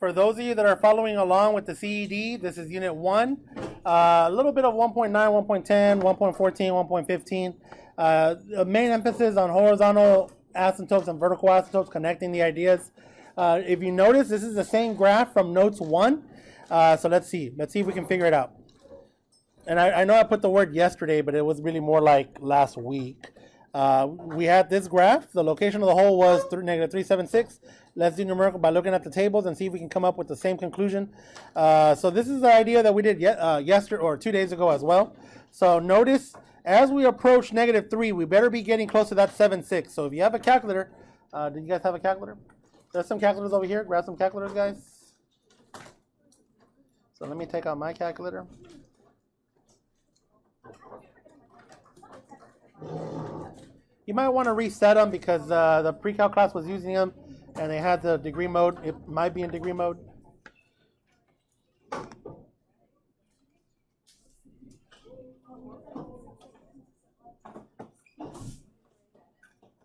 For those of you that are following along with the CED, this is Unit 1. A little bit of 1.9, 1.10, 1.14, 1.15. The main emphasis on horizontal asymptotes and vertical asymptotes, connecting the ideas. If you notice, this is the same graph from Notes 1. So let's see. Let's see if we can figure it out. And I know I put the word yesterday, but it was really more like last week. We had this graph. The location of the hole was negative 376. Let's do numerical by looking at the tables and see if we can come up with the same conclusion. So this is the idea that we did yesterday or 2 days ago as well. So notice as we approach negative 3, we better be getting close to that 7.6. So if you have a calculator, do you guys have a calculator? There's some calculators over here. Grab some calculators, guys. So let me take out my calculator. You might want to reset them because the pre-cal class was using them and they had the degree mode. It might be in degree mode.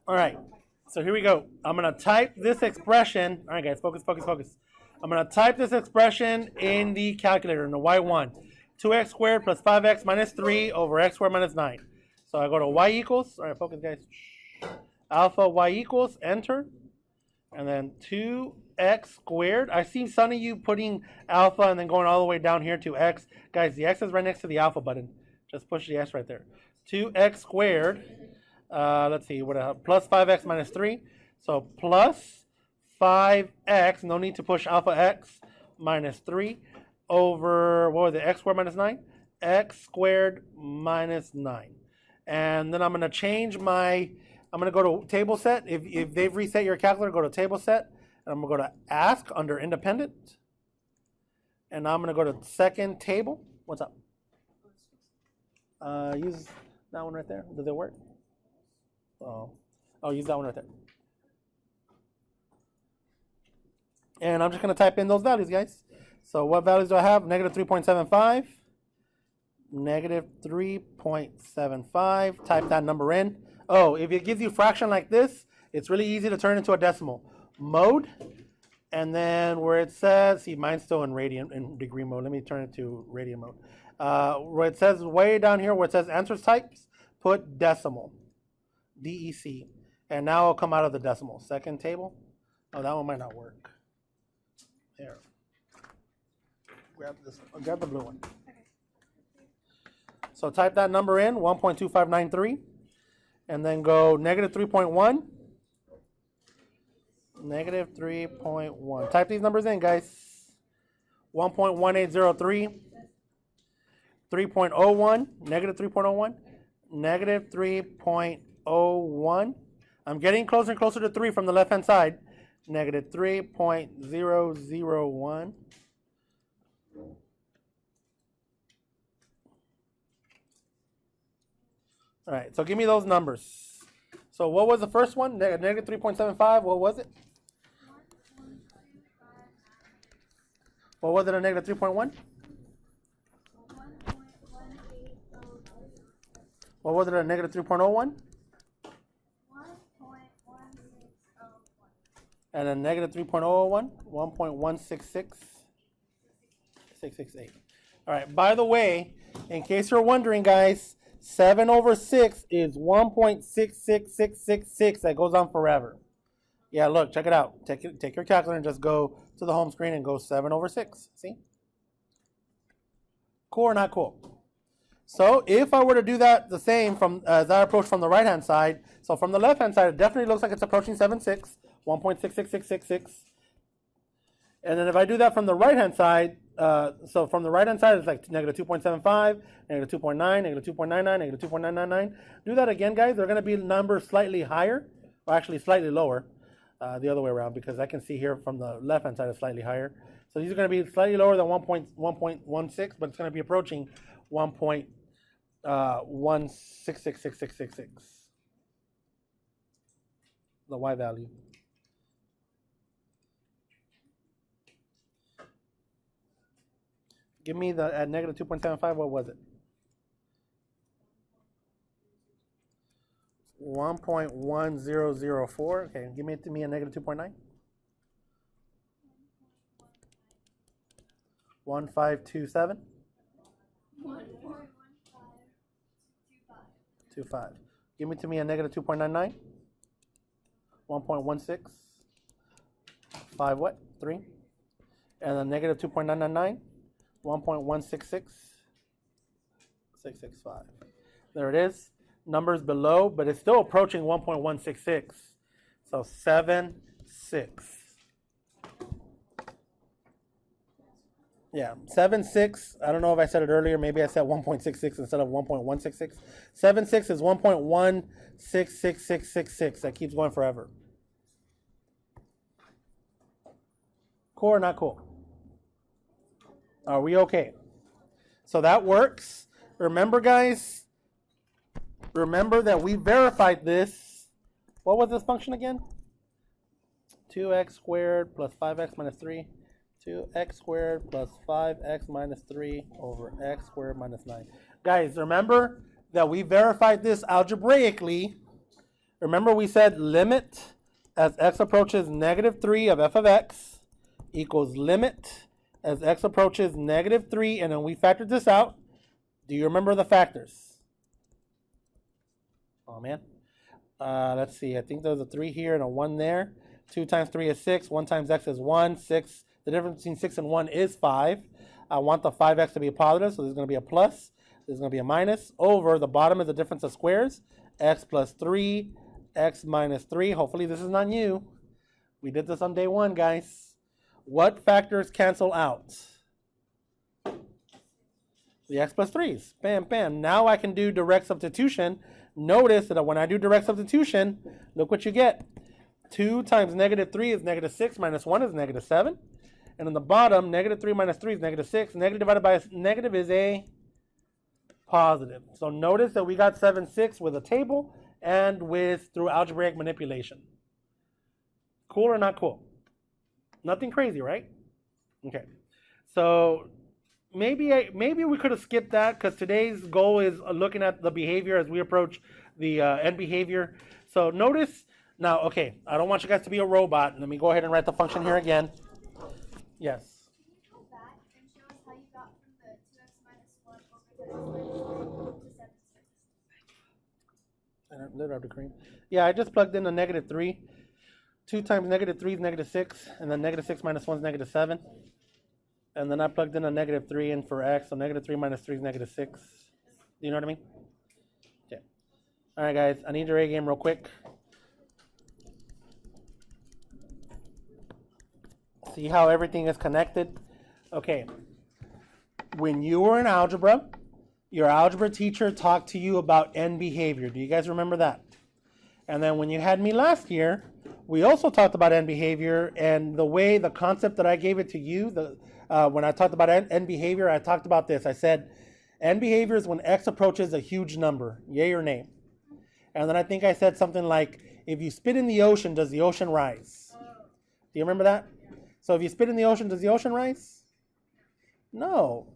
All right, so here we go. I'm going to type this expression. All right, guys, focus, focus, focus. I'm going to type this expression in the calculator, in the y1. 2x squared plus 5x minus 3 over x squared minus 9. So I go to y equals, all right, focus, guys. Alpha y equals, enter. And then 2x squared. I see some of you putting alpha and then going all the way down here to x. Guys, the x is right next to the alpha button. Just push the s right there. 2x squared. Let's see, plus 5x minus 3. So plus 5x, no need to push alpha x, minus 3 over, what was it, x squared minus 9? X squared minus 9. And then I'm going to change I'm going to go to table set. If they've reset your calculator, go to table set. And I'm going to go to ask under independent. And I'm going to go to second table. What's up? Use that one right there. Does it work? Oh, use that one right there. And I'm just going to type in those values, guys. So what values do I have? Negative 3.75. Negative 3.75. Type that number in. Oh, if it gives you a fraction like this, it's really easy to turn into a decimal. Mode. And then where it says, see, mine's still in degree mode. Let me turn it to radian mode. Where it says way down here, where it says answers types, put decimal. DEC. And now it'll come out of the decimal. Second table. Oh, that one might not work. There. Grab this one. Grab the blue one. So type that number in, 1.2593. And then go negative 3.1. Negative 3.1. Type these numbers in, guys. 1.1803. 3.01. Negative 3.01. Negative 3.01. I'm getting closer and closer to 3 from the left-hand side. Negative 3.001. All right, so give me those numbers. So what was the first one? Negative 3.75. What was it? What was it, a negative 3.1? What was it, a negative 3.01? And a negative 3.001, 1.166668. All right, by the way, in case you're wondering, guys, 7 over 6 is 1.66666. That goes on forever. Yeah, look, check it out. Take your calculator and just go to the home screen and go 7 over 6. See? Cool or not cool? So if I were to do that the same as I approach from the right-hand side, so from the left-hand side, it definitely looks like it's approaching 7.6. 1.66666. And then if I do that from the right-hand side, so from the right-hand side, it's like negative 2.75, negative 2.9, negative 2.99, negative 2.999. Do that again, guys. They're going to be numbers slightly higher, or actually slightly lower, the other way around, because I can see here from the left-hand side it's slightly higher. So these are going to be slightly lower than 1.16, but it's going to be approaching 1.166666. The Y value. Give me the at negative 2.75. What was it? 1.1004. Okay, give me a negative 2.9. 1527. 25. Give me to me a negative 2.99. 1.16. 5 what? 3. And a negative 2.999. 1.166. 665. There it is. Numbers below, but it's still approaching 1.166. So 7, 6. Yeah, 7, 6. I don't know if I said it earlier. Maybe I said 1.66 instead of 1.166. 7, 6 is 1.166666. That keeps going forever. Cool or not cool? Are we okay? So that works. Remember, guys, remember that we verified this. What was this function again? 2x squared plus 5x minus 3. 2x squared plus 5x minus 3 over x squared minus 9. Guys, remember that we verified this algebraically. Remember we said limit as x approaches negative 3 of f of x equals limit as x approaches negative 3, and then we factored this out. Do you remember the factors? Oh, man. Let's see. I think there's a 3 here and a 1 there. 2 times 3 is 6. 1 times x is 1. 6. The difference between 6 and 1 is 5. I want the 5x to be a positive, so there's going to be a plus. There's going to be a minus. Over the bottom is the difference of squares. X plus 3, x minus 3. Hopefully this is not new. We did this on day 1, guys. What factors cancel out? The x plus 3's. Bam, bam. Now I can do direct substitution. Notice that when I do direct substitution, look what you get. 2 times negative 3 is negative 6, minus 1 is negative 7. And on the bottom, negative 3 minus 3 is negative 6. Negative divided by negative is a positive. So notice that we got 7, 6 with a table and through algebraic manipulation. Cool or not cool? Nothing crazy, right? Okay. So maybe we could have skipped that because today's goal is looking at the behavior as we approach the end behavior. So notice, now, okay, I don't want you guys to be a robot. Let me go ahead and write the function here again. Yes. Go back and show us how you got from the 2x minus 1 over to 7, 6. Little after cream. Yeah, I just plugged in a negative 3. 2 times negative 3 is negative 6, and then negative 6 minus 1 is negative 7. And then I plugged in a negative 3 in for x, so negative 3 minus 3 is negative 6. Do you know what I mean? Okay. All right, guys, I need your A game real quick. See how everything is connected? Okay. When you were in algebra, your algebra teacher talked to you about end behavior. Do you guys remember that? And then when you had me last year, we also talked about end behavior, and the concept that I gave it to you, when I talked about end behavior, I talked about this. I said, end behavior is when x approaches a huge number, yay or nay. And then I think I said something like, if you spit in the ocean, does the ocean rise? Do you remember that? So if you spit in the ocean, does the ocean rise? No.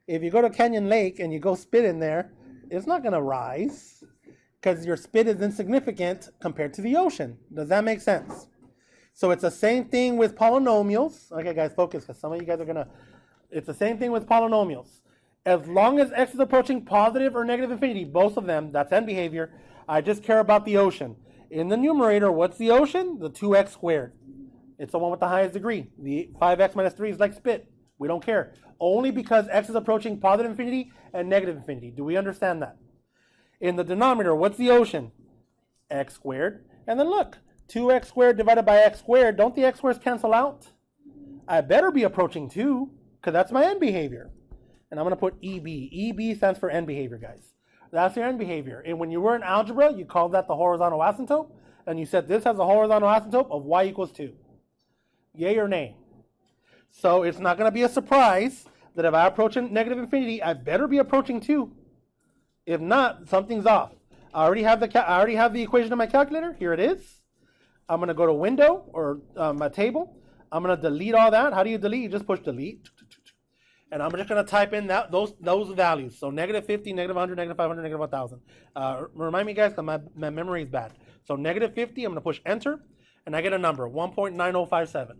If you go to Canyon Lake and you go spit in there, it's not going to rise because your spit is insignificant compared to the ocean. Does that make sense? So it's the same thing with polynomials. Okay, guys, focus because some of you guys are going to... It's the same thing with polynomials. As long as x is approaching positive or negative infinity, both of them, that's end behavior, I just care about the ocean. In the numerator, what's the ocean? The 2x squared. It's the one with the highest degree. The 5x minus 3 is like spit. We don't care. Only because x is approaching positive infinity and negative infinity. Do we understand that? In the denominator, what's the ocean? X squared. And then look, 2x squared divided by x squared. Don't the x squares cancel out? I better be approaching 2 because that's my end behavior. And I'm going to put EB. EB stands for end behavior, guys. That's your end behavior. And when you were in algebra, you called that the horizontal asymptote. And you said this has a horizontal asymptote of y equals 2. Yay or nay? So it's not going to be a surprise that if I approach negative infinity, I better be approaching 2. If not, something's off. I already have the equation in my calculator. Here it is. I'm going to go to window or my table. I'm going to delete all that. How do you delete? You just push delete. And I'm just going to type in those values. So negative 50, negative 100, negative 500, negative 1,000. Remind me, guys, because my memory is bad. So negative 50, I'm going to push enter. And I get a number, 1.9057.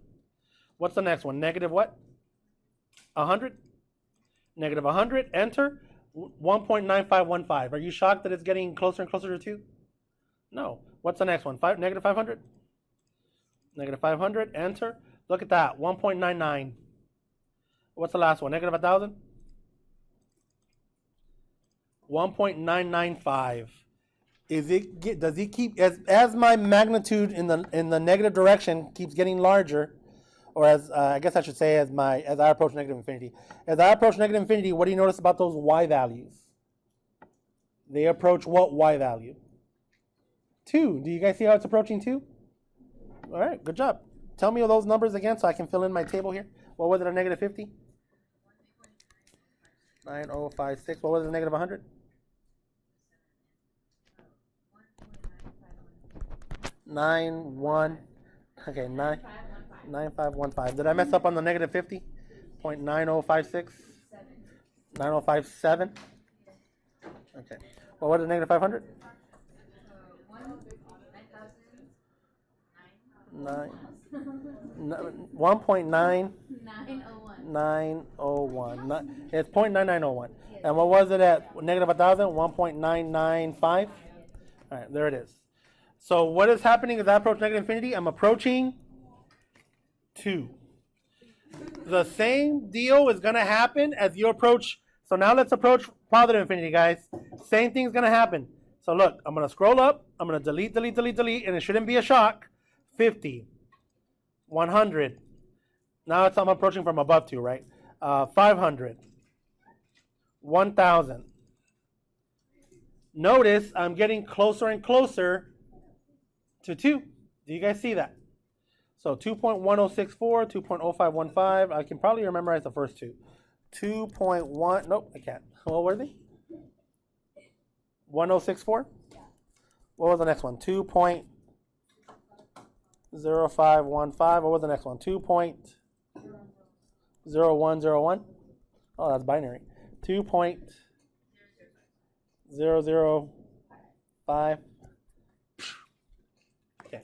What's the next one? Negative what? 100, negative 100, enter, 1.9515. Are you shocked that it's getting closer and closer to 2? No. What's the next one? Negative 500? Negative 500, enter. Look at that, 1.99. What's the last one? Negative 1,000? 1.995. Does it keep as my magnitude in the negative direction keeps getting larger, or as I guess I should say as I approach negative infinity. As I approach negative infinity, what do you notice about those y values? They approach what y value? 2. Do you guys see how it's approaching 2? All right, good job. Tell me those numbers again so I can fill in my table here. What was it at negative 50? 9056. What was it, negative 100? 9515. Did I mess up on the negative 50? 0.9056? 9057? Okay. What was it, negative 500? 1.9 901. It's 0.9901. And what was it at negative 1,000? 1.995. All right, there it is. So what is happening as I approach negative infinity? I'm approaching 2. The same deal is going to happen as you approach. So now let's approach positive infinity, guys. Same thing's going to happen. So look, I'm going to scroll up. I'm going to delete, and it shouldn't be a shock. 50, 100. Now I'm approaching from above 2, right? 500, 1,000. Notice I'm getting closer and closer to 2. Do you guys see that? So 2.1064, 2.0515. I can probably memorize the first two. 2.1, nope, I can't. What were they? 1064? What was the next one? 2.0515. What was the next one? 2.0101. Oh, that's binary. 2.005. Okay.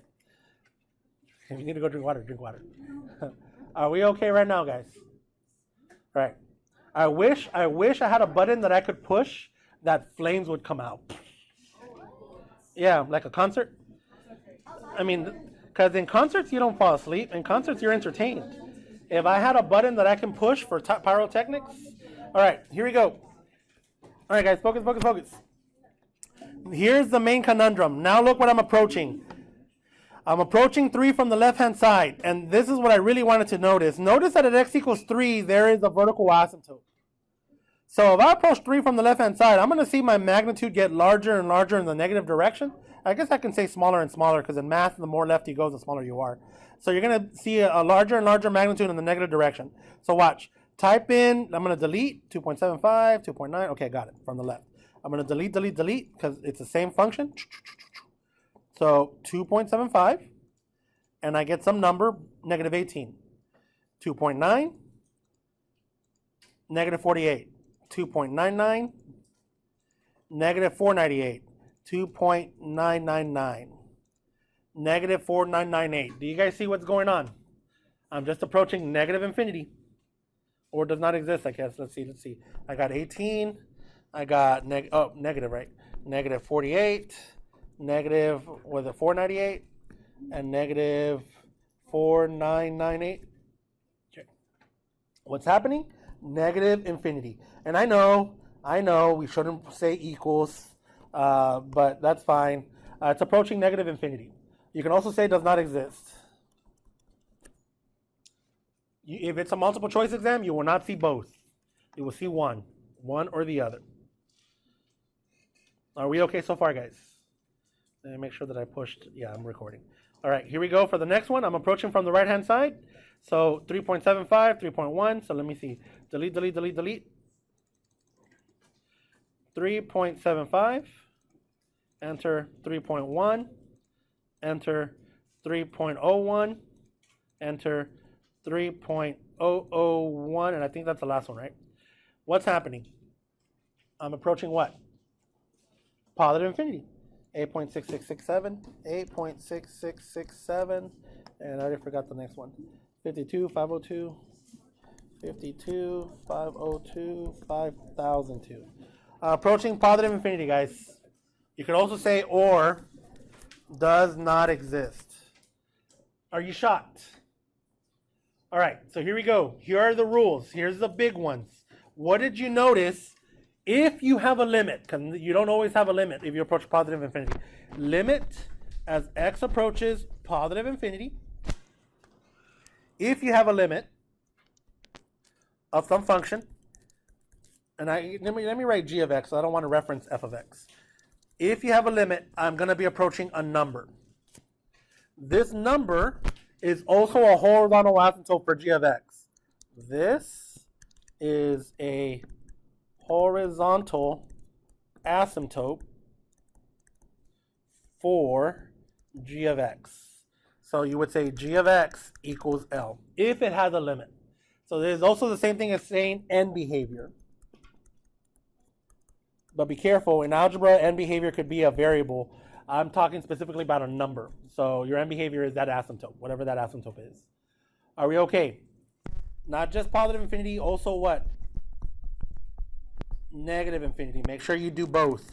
If you need to go drink water, drink water. Are we okay right now, guys? All right. I wish I had a button that I could push that flames would come out. Yeah, like a concert. I mean, because in concerts you don't fall asleep. In concerts you're entertained. If I had a button that I can push for pyrotechnics. All right, here we go. All right, guys, focus, focus, focus. Here's the main conundrum. Now look what I'm approaching. I'm approaching 3 from the left-hand side, and this is what I really wanted to notice. Notice that at x equals 3, there is a vertical asymptote. So if I approach 3 from the left-hand side, I'm going to see my magnitude get larger and larger in the negative direction. I guess I can say smaller and smaller, because in math, the more left you go, the smaller you are. So you're going to see a larger and larger magnitude in the negative direction. So watch. Type in, I'm going to delete 2.75, 2.9. Okay, got it, from the left. I'm going to delete, delete, delete, because it's the same function. So 2.75, and I get some number, negative 18. 2.9, negative 48. 2.99, negative 498. 2.999, negative 4998. Do you guys see what's going on? I'm just approaching negative infinity. Or does not exist, I guess. Let's see. I got 18. I got negative, right? Negative 48. Negative, was it 498? And negative 4998. Okay. What's happening? Negative infinity. And I know, we shouldn't say equals, but that's fine. It's approaching negative infinity. You can also say it does not exist. If it's a multiple choice exam, you will not see both. You will see one or the other. Are we okay so far, guys? Let me make sure that I pushed. Yeah, I'm recording. All right, here we go for the next one. I'm approaching from the right-hand side. So 3.75, 3.1. So let me see. Delete, delete, delete, delete. 3.75. Enter 3.1. Enter 3.01. Enter 3.001. And I think that's the last one, right? What's happening? I'm approaching what? Positive infinity. 8.6667, 8.6667, and I already forgot the next one. 52, 502, 52, 502, 5002. Approaching positive infinity, guys. You could also say or does not exist. Are you shocked? All right, so here we go. Here are the rules. Here's the big ones. What did you notice if you have a limit? Because you don't always have a limit if you approach positive infinity. Limit as x approaches positive infinity. If you have a limit of some function, and let me write g of x, so I don't want to reference f of x. If you have a limit, I'm going to be approaching a number. This number is also a horizontal asymptote for g of x. This is a horizontal asymptote for g of x. So you would say g of x equals L if it has a limit. So there's also the same thing as saying end behavior. But be careful, in algebra, end behavior could be a variable. I'm talking specifically about a number. So your end behavior is that asymptote, whatever that asymptote is. Are we okay? Not just positive infinity, also what? Negative infinity. Make sure you do both.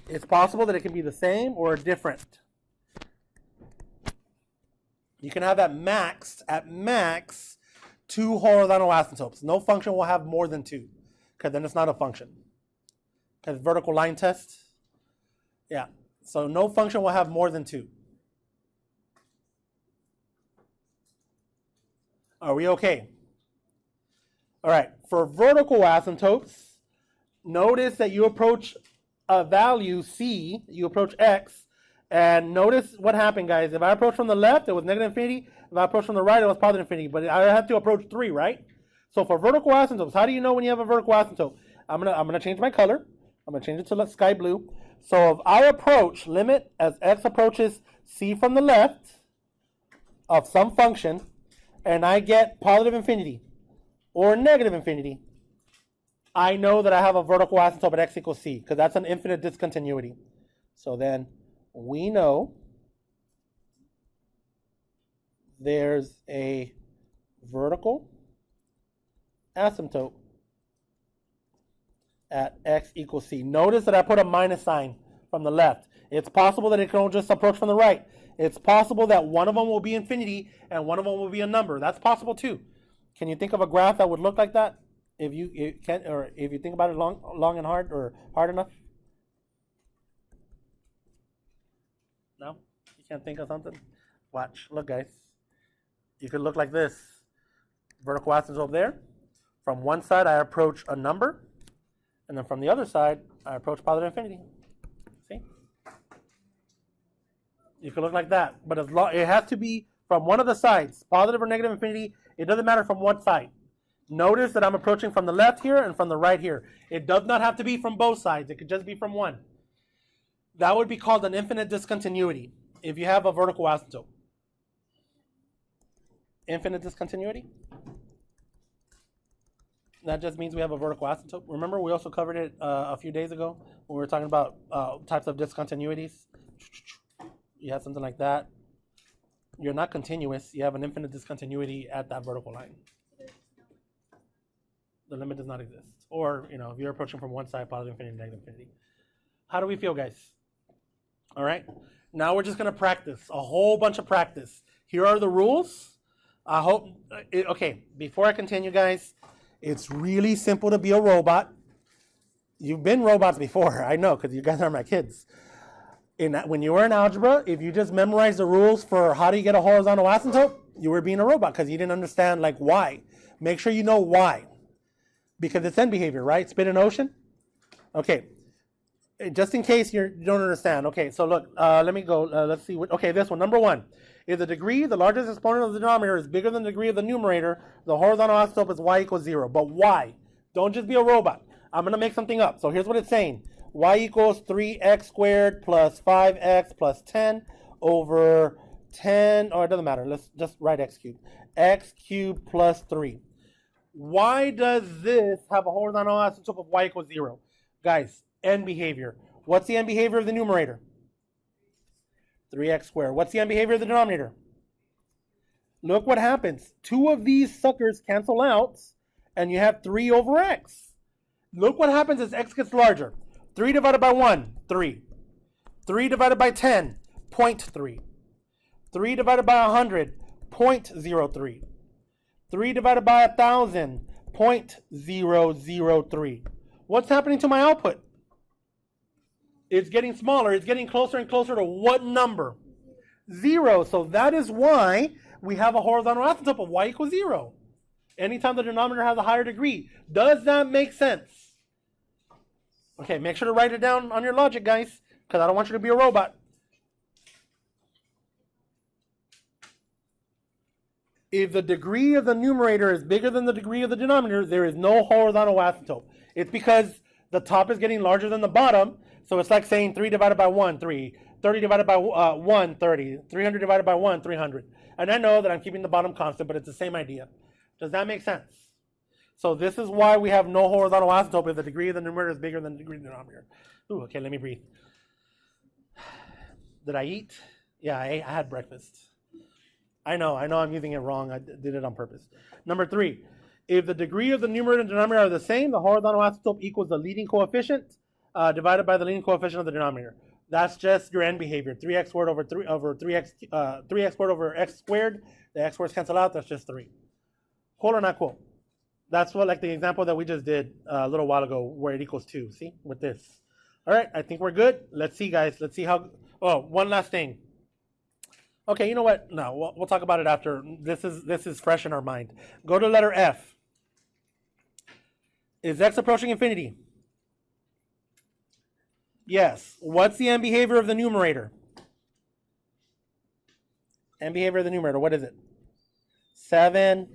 It's possible that it can be the same or different. You can have at max, 2 horizontal asymptotes. No function will have more than 2, because then it's not a function. Because vertical line test. Yeah. So no function will have more than 2. Are we okay? All right. For vertical asymptotes, notice that you approach a value c, you approach x, and notice what happened, guys. If I approach from the left, it was negative infinity. If I approach from the right, it was positive infinity. But I have to approach 3, right? So for vertical asymptotes, how do you know when you have a vertical asymptote? I'm gonna change my color. I'm going to change it to sky blue. So if I approach limit as x approaches c from the left of some function, and I get positive infinity or negative infinity, I know that I have a vertical asymptote at x equals c, because that's an infinite discontinuity. So then we know there's a vertical asymptote at x equals c. Notice that I put a minus sign from the left. It's possible that it can just approach from the right. It's possible that one of them will be infinity and one of them will be a number. That's possible too. Can you think of a graph that would look like that? If you can, or if you think about it long and hard, or hard enough? No? You can't think of something? Watch. Look, guys. You could look like this. Vertical asymptote over there. From one side, I approach a number. And then from the other side, I approach positive infinity. See? You can look like that. But it has to be from one of the sides, positive or negative infinity. It doesn't matter from what side. Notice that I'm approaching from the left here and from the right here. It does not have to be from both sides. It could just be from one. That would be called an infinite discontinuity if you have a vertical asymptote. Infinite discontinuity? That just means we have a vertical asymptote. Remember, we also covered it a few days ago when we were talking about types of discontinuities. You have something like that. You're not continuous. You have an infinite discontinuity at that vertical line. The limit does not exist. Or, if you're approaching from one side, positive infinity, negative infinity. How do we feel, guys? All right. Now we're just going to practice. A whole bunch of practice. Here are the rules. I hope... Okay, before I continue, guys... It's really simple to be a robot. You've been robots before, I know, because you guys are my kids. When you were in algebra, if you just memorized the rules for how do you get a horizontal asymptote, you were being a robot because you didn't understand why. Make sure you know why. Because it's end behavior, right? Spin an ocean? Okay. Just in case you don't understand. Okay, so look, let me go. Let's see. Okay, this one. Number 1. If the degree, the largest exponent of the denominator, is bigger than the degree of the numerator, the horizontal asymptote is y equals 0. But why? Don't just be a robot. I'm going to make something up. So here's what it's saying. Y equals 3x squared plus 5x plus 10 over 10, or it doesn't matter. Let's just write x cubed. X cubed plus 3. Why does this have a horizontal asymptote of y equals 0? Guys, end behavior. What's the end behavior of the numerator? 3x squared. What's the end behavior of the denominator? Look what happens. 2 of these suckers cancel out, and you have 3 over x. Look what happens as x gets larger. 3 divided by 1, 3. 3 divided by 10, 0.3. 3 divided by 100, 0.03. 3 divided by 1,000, 0.003. What's happening to my output? It's getting smaller. It's getting closer and closer to what number? 0. So that is why we have a horizontal asymptote of y equals 0. Anytime the denominator has a higher degree. Does that make sense? Okay, make sure to write it down on your logic, guys, because I don't want you to be a robot. If the degree of the numerator is bigger than the degree of the denominator, there is no horizontal asymptote. It's because the top is getting larger than the bottom. So it's like saying 3 divided by 1, 3. 30 divided by 1, 30. 300 divided by 1, 300. And I know that I'm keeping the bottom constant, but it's the same idea. Does that make sense? So this is why we have no horizontal asymptote if the degree of the numerator is bigger than the degree of the denominator. Ooh, okay, let me breathe. Did I eat? Yeah, I had breakfast. I know I'm using it wrong. I did it on purpose. Number 3, if the degree of the numerator and denominator are the same, the horizontal asymptote equals the leading coefficient divided by the leading coefficient of the denominator. That's just your end behavior. 3x squared over 3x squared over x squared. The x squareds cancel out. That's just 3. Quote or not quote? That's what, like the example that we just did a little while ago, where it equals 2. See, with this. All right, I think we're good. Let's see, guys. Let's see how. Oh, one last thing. Okay, you know what? No, we'll talk about it after. This is fresh in our mind. Go to letter F. Is x approaching infinity? Yes. What's the end behavior of the numerator? End behavior of the numerator, what is it? 7x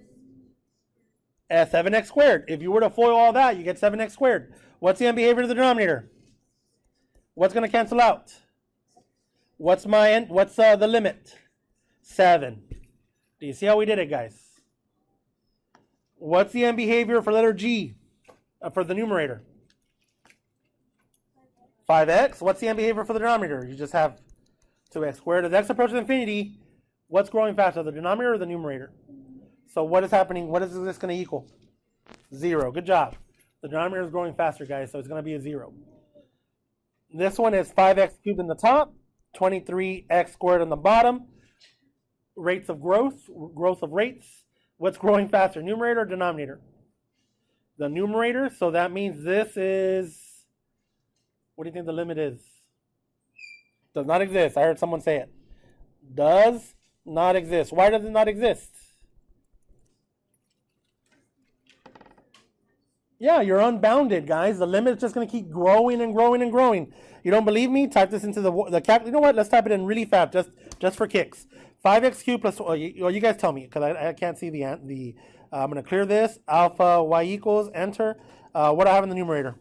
squared. If you were to FOIL all that, you get 7x squared. What's the end behavior of the denominator? What's going to cancel out? What's the limit? 7. Do you see how we did it, guys? What's the end behavior for letter G for the numerator? 5x. What's the end behavior for the denominator? You just have 2x squared. As x approaches infinity, what's growing faster, the denominator or the numerator? So what is happening? What is this going to equal? 0. Good job. The denominator is growing faster, guys, so it's going to be a 0. This one is 5x cubed in the top, 23x squared on the bottom. Rates of growth of rates. What's growing faster, numerator or denominator? The numerator, so that means this is, what do you think the limit is? Does not exist. I heard someone say it. Does not exist. Why does it not exist? Yeah, you're unbounded, guys. The limit is just going to keep growing and growing and growing. You don't believe me? Type this into the calculator. You know what? Let's type it in really fast, just for kicks. 5x cubed plus, you guys tell me, because I can't see the I'm going to clear this. Alpha y equals, enter. What do I have in the numerator?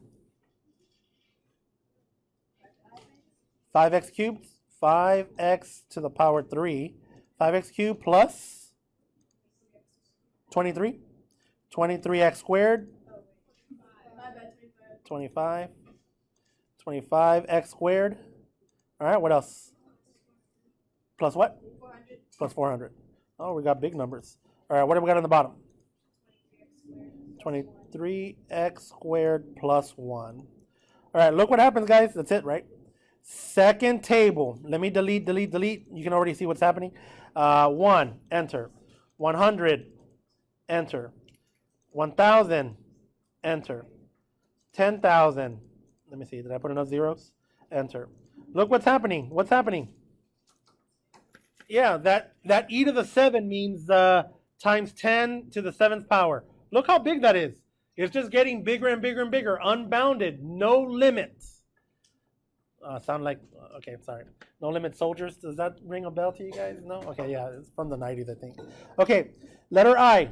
5x cubed, 5x to the power 3. 5x cubed plus 23. 23x squared. 25. 25x squared. All right, what else? Plus what? 400. Plus 400. Oh, we got big numbers. All right, what do we got on the bottom? 23x squared plus 1. All right, look what happens, guys. That's it, right? Second table. Let me delete. You can already see what's happening. 1, enter. 100, enter. 1,000, enter. 10,000. Let me see. Did I put enough zeros? Enter. Look what's happening. What's happening? Yeah, that e to the 7 means times 10 to the 7th power. Look how big that is. It's just getting bigger and bigger and bigger. Unbounded. No limits. Sound like, okay, sorry. No Limit Soldiers. Does that ring a bell to you guys? No? Okay, yeah, it's from the 90s, I think. Okay, letter I.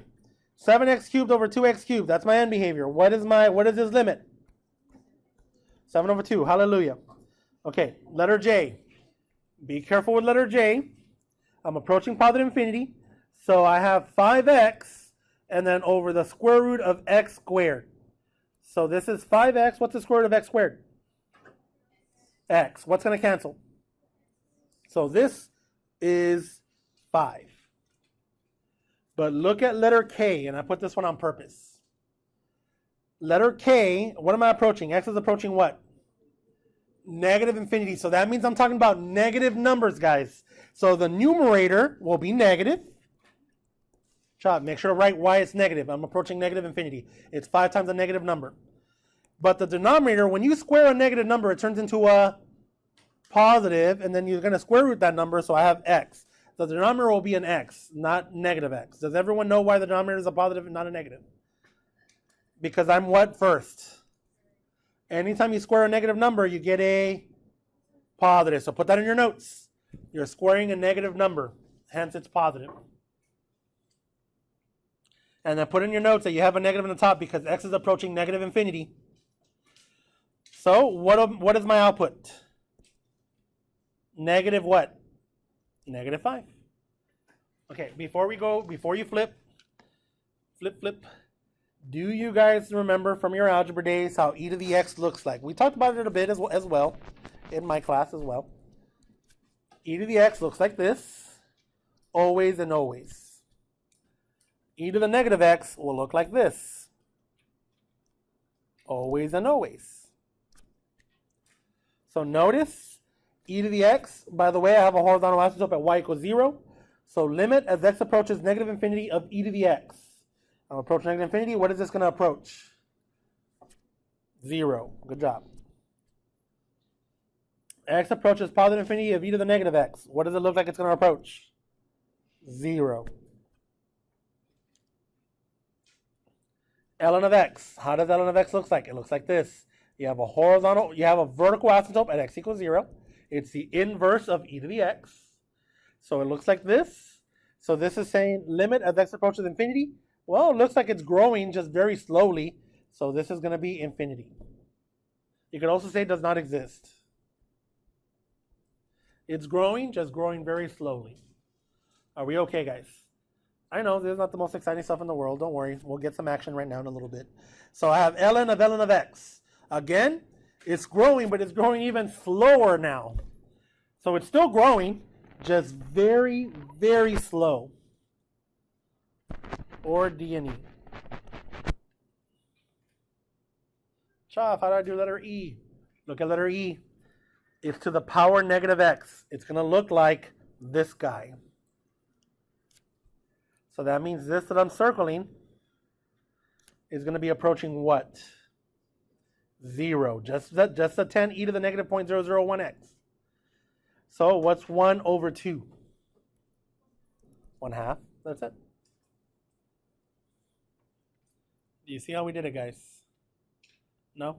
7x cubed over 2x cubed. That's my end behavior. What is this limit? 7 over 2. Hallelujah. Okay, letter J. Be careful with letter J. I'm approaching positive infinity. So I have 5x and then over the square root of x squared. So this is 5x. What's the square root of x squared? X. What's going to cancel? So this is 5. But look at letter K, and I put this one on purpose. Letter K, what am I approaching? X is approaching what? Negative infinity. So that means I'm talking about negative numbers, guys. So the numerator will be negative. Chop, make sure to write why it's negative. I'm approaching negative infinity. It's 5 times a negative number. But the denominator, when you square a negative number, it turns into a positive, and then you're going to square root that number, so I have x. The denominator will be an x, not negative x. Does everyone know why the denominator is a positive and not a negative? Because I'm what first? Anytime you square a negative number, you get a positive. So put that in your notes. You're squaring a negative number, hence it's positive. And then put in your notes that you have a negative in the top because x is approaching negative infinity. So what is my output? Negative what? Negative 5. Okay, before you flip, do you guys remember from your algebra days how e to the x looks like? We talked about it a bit as well in my class as well. E to the x looks like this, always and always. E to the negative x will look like this, always and always. So notice, e to the x, by the way, I have a horizontal asymptote at y equals 0. So limit as x approaches negative infinity of e to the x. I'm approaching negative infinity. What is this going to approach? 0. Good job. X approaches positive infinity of e to the negative x. What does it look like it's going to approach? 0. ln of x. How does ln of x look like? It looks like this. You have a vertical asymptote at x equals 0. It's the inverse of e to the x. So it looks like this. So this is saying limit as x approaches infinity. Well, it looks like it's growing just very slowly. So this is going to be infinity. You could also say it does not exist. It's growing, just growing very slowly. Are we okay, guys? I know this is not the most exciting stuff in the world. Don't worry. We'll get some action right now in a little bit. So I have ln of x. Again, it's growing, but it's growing even slower now. So it's still growing, just very, very slow. Or D&E. Chaf, how do I do letter E? Look at letter E. It's to the power negative x. It's going to look like this guy. So that means this that I'm circling is going to be approaching what? 0. Just the 10 e to the negative 0.001x. So what's 1 over 2? 1/2. That's it. Do you see how we did it, guys? No?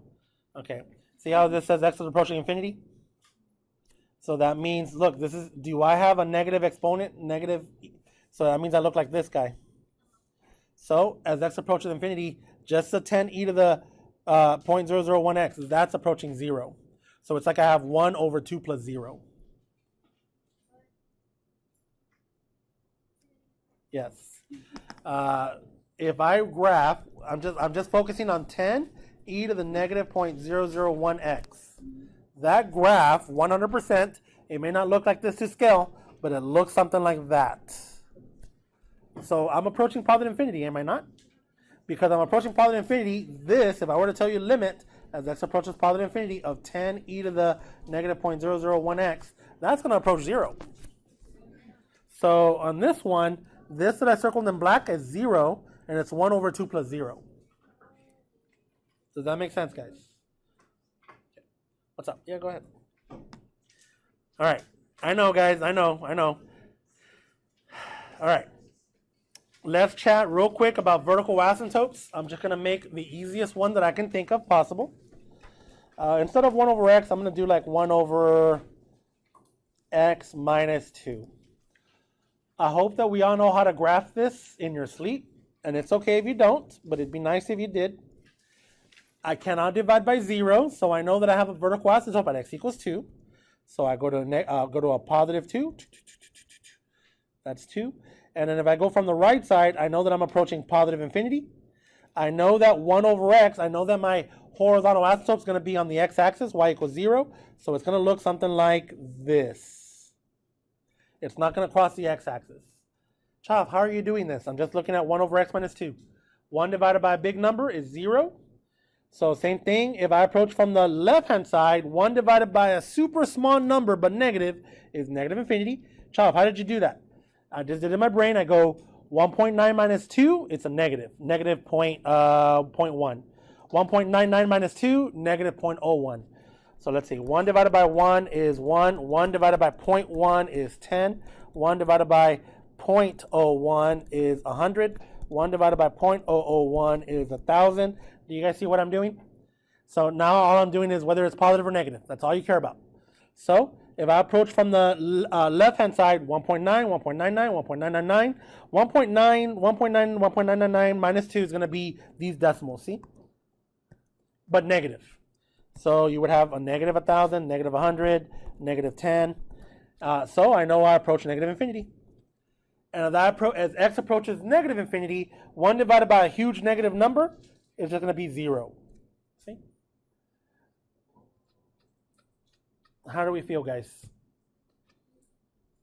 Okay. See how this says x is approaching infinity? So that means, look, do I have a negative exponent? Negative. So that means I look like this guy. So as x approaches infinity, just the 10 e to the 0.001x, that's approaching 0. So it's like I have 1 over 2 plus 0. Yes. If I graph, I'm just focusing on 10 e to the negative 0.001x. That graph, 100%, it may not look like this to scale, but it looks something like that. So I'm approaching positive infinity, am I not? Because I'm approaching positive infinity, this, if I were to tell you limit, as x approaches positive infinity of 10 e to the negative 0.001x, that's going to approach 0. So on this one, this that I circled in black is 0, and it's 1 over 2 plus 0. Does that make sense, guys? What's up? Yeah, go ahead. All right. I know, guys. I know. All right. Let's chat real quick about vertical asymptotes. I'm just going to make the easiest one that I can think of possible. Instead of 1 over x, I'm going to do like 1 over x minus 2. I hope that we all know how to graph this in your sleep. And it's okay if you don't, but it'd be nice if you did. I cannot divide by 0, so I know that I have a vertical asymptote at x equals 2. So I go to a positive 2. That's 2. And then if I go from the right side, I know that I'm approaching positive infinity. I know that 1 over x, I know that my horizontal asymptote is going to be on the x-axis, y equals 0. So it's going to look something like this. It's not going to cross the x-axis. Chav, how are you doing this? I'm just looking at 1 over x minus 2. 1 divided by a big number is 0. So same thing, if I approach from the left-hand side, 1 divided by a super small number but negative is negative infinity. Child, how did you do that? I just did it in my brain. I go 1.9 minus 2, it's a negative. Negative 0.1. 1.99 minus 2, negative 0.01. So let's see, 1 divided by 1 is 1. 1 divided by 0.1 is 10. 1 divided by 0.01 is 100. 1 divided by 0.001 is 1,000. Do you guys see what I'm doing? So now all I'm doing is whether it's positive or negative. That's all you care about. So if I approach from the left-hand side, 1.9, 1.99, 1.999, 1.9, 1.9, 1.999 minus 2 is going to be these decimals, see? But negative. So you would have a negative 1,000, negative 100, negative 10. So I know I approach negative infinity. And as x approaches negative infinity, 1 divided by a huge negative number is just going to be 0. See? How do we feel, guys?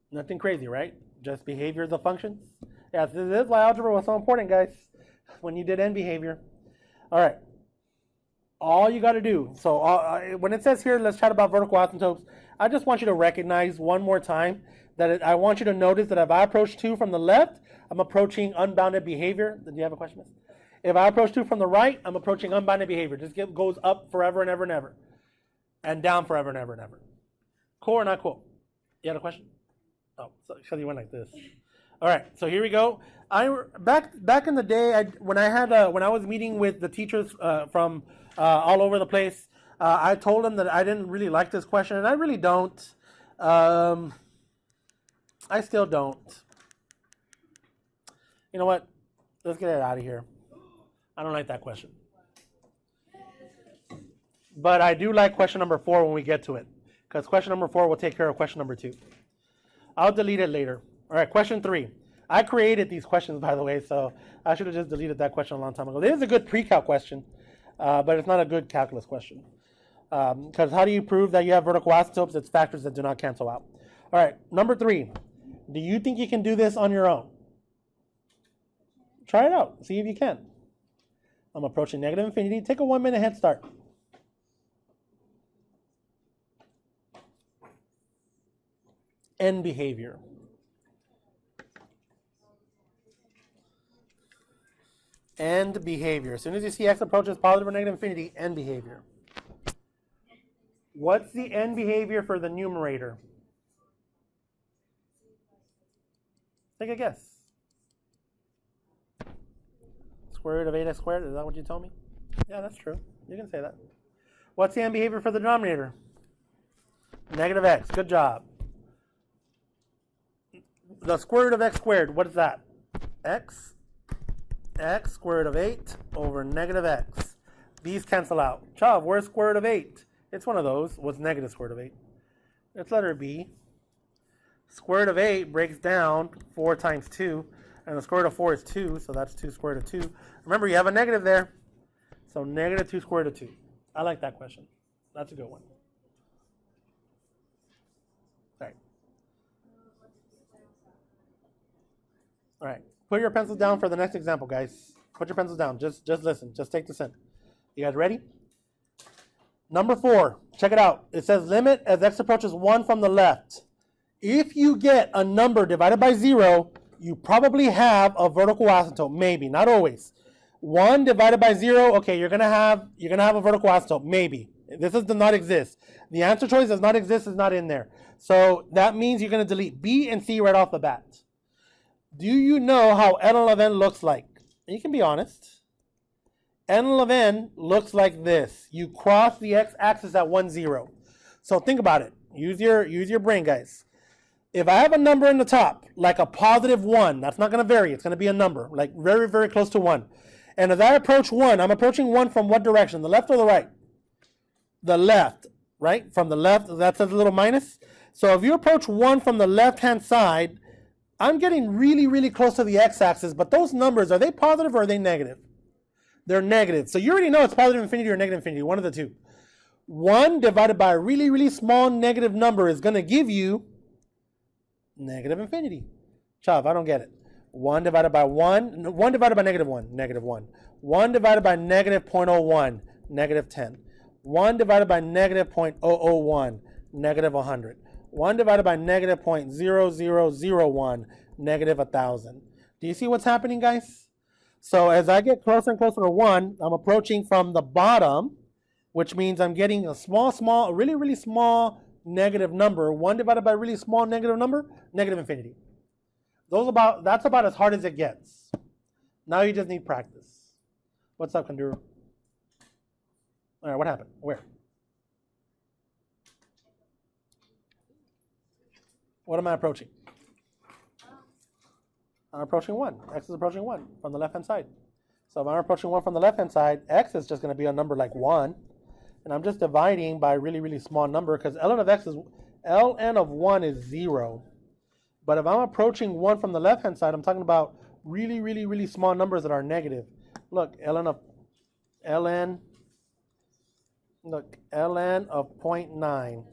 Nothing crazy, right? Just behaviors of functions. Yes, this is why algebra was so important, guys, when you did end behavior. All right. All you got to do, so when it says here, let's chat about vertical asymptotes, I just want you to recognize one more time that I want you to notice that if I approach 2 from the left, I'm approaching unbounded behavior. Do you have a question, miss? If I approach 2 from the right, I'm approaching unbounded behavior. Just goes up forever and ever and ever. And down forever and ever and ever. Cool or not cool? You had a question? Oh, so you went like this. All right, so here we go. Back in the day, when I was meeting with the teachers from all over the place, I told them that I didn't really like this question, and I really don't. I still don't. You know what? Let's get it out of here. I don't like that question. But I do like question number 4 when we get to it, because question number 4 will take care of question number 2. I'll delete it later. All right, question 3. I created these questions, by the way, so I should have just deleted that question a long time ago. This is a good pre-calc question, but it's not a good calculus question. Because how do you prove that you have vertical asymptotes? It's factors that do not cancel out. All right, number 3. Do you think you can do this on your own? Try it out. See if you can. I'm approaching negative infinity. Take a 1-minute head start. End behavior. End behavior. As soon as you see x approaches positive or negative infinity, end behavior. What's the end behavior for the numerator? Take a guess. Square root of 8x squared, is that what you told me? Yeah, that's true. You can say that. What's the end behavior for the denominator? Negative x. Good job. The square root of x squared, what is that? X square root of 8 over negative x. These cancel out. Child, where's square root of 8? It's one of those. What's negative square root of 8? It's letter B. Square root of 8 breaks down 4 times 2. And the square root of 4 is 2, so that's 2 square root of 2. Remember, you have a negative there. So negative 2 square root of 2. I like that question. That's a good one. All right. All right. Put your pencils down for the next example, guys. Put your pencils down. Just listen. Just take this in. You guys ready? Number 4. Check it out. It says limit as x approaches 1 from the left. If you get a number divided by 0, you probably have a vertical asymptote. Maybe, not always. 1 divided by 0, okay, you're gonna have a vertical asymptote. Maybe. This does not exist. The answer choice does not exist, is not in there. So that means you're gonna delete B and C right off the bat. Do you know how n of n looks like? And you can be honest. N of n looks like this. You cross the x-axis at 1, 0. So think about it. Use your brain, guys. If I have a number in the top, like a positive 1, that's not going to vary. It's going to be a number, like very, very close to 1. And as I approach 1, I'm approaching 1 from what direction? The left or the right? The left, right? From the left, that says a little minus. So if you approach 1 from the left-hand side, I'm getting really, really close to the x-axis, but those numbers, are they positive or are they negative? They're negative. So you already know it's positive infinity or negative infinity, one of the two. 1 divided by a really, really small negative number is going to give you negative infinity. Chav, I don't get it. 1 divided by 1 divided by negative 1, negative 1. 1 divided by negative 0.01, negative 10. 1 divided by negative 0.001, negative 100. 1 divided by negative 0.0001, negative 1,000. Do you see what's happening, guys? So as I get closer and closer to 1, I'm approaching from the bottom, which means I'm getting a small, really, really small negative number. 1 divided by a really small negative number, negative infinity. That's about as hard as it gets. Now you just need practice. What's up, Kanduru? All right, what happened? Where? What am I approaching? I'm approaching 1. X is approaching 1 from the left-hand side. So if I'm approaching 1 from the left-hand side, X is just going to be a number like 1. And I'm just dividing by a really, really small number because ln of 1 is 0. But if I'm approaching 1 from the left-hand side, I'm talking about really, really, really small numbers that are negative. Look, ln of 0.9.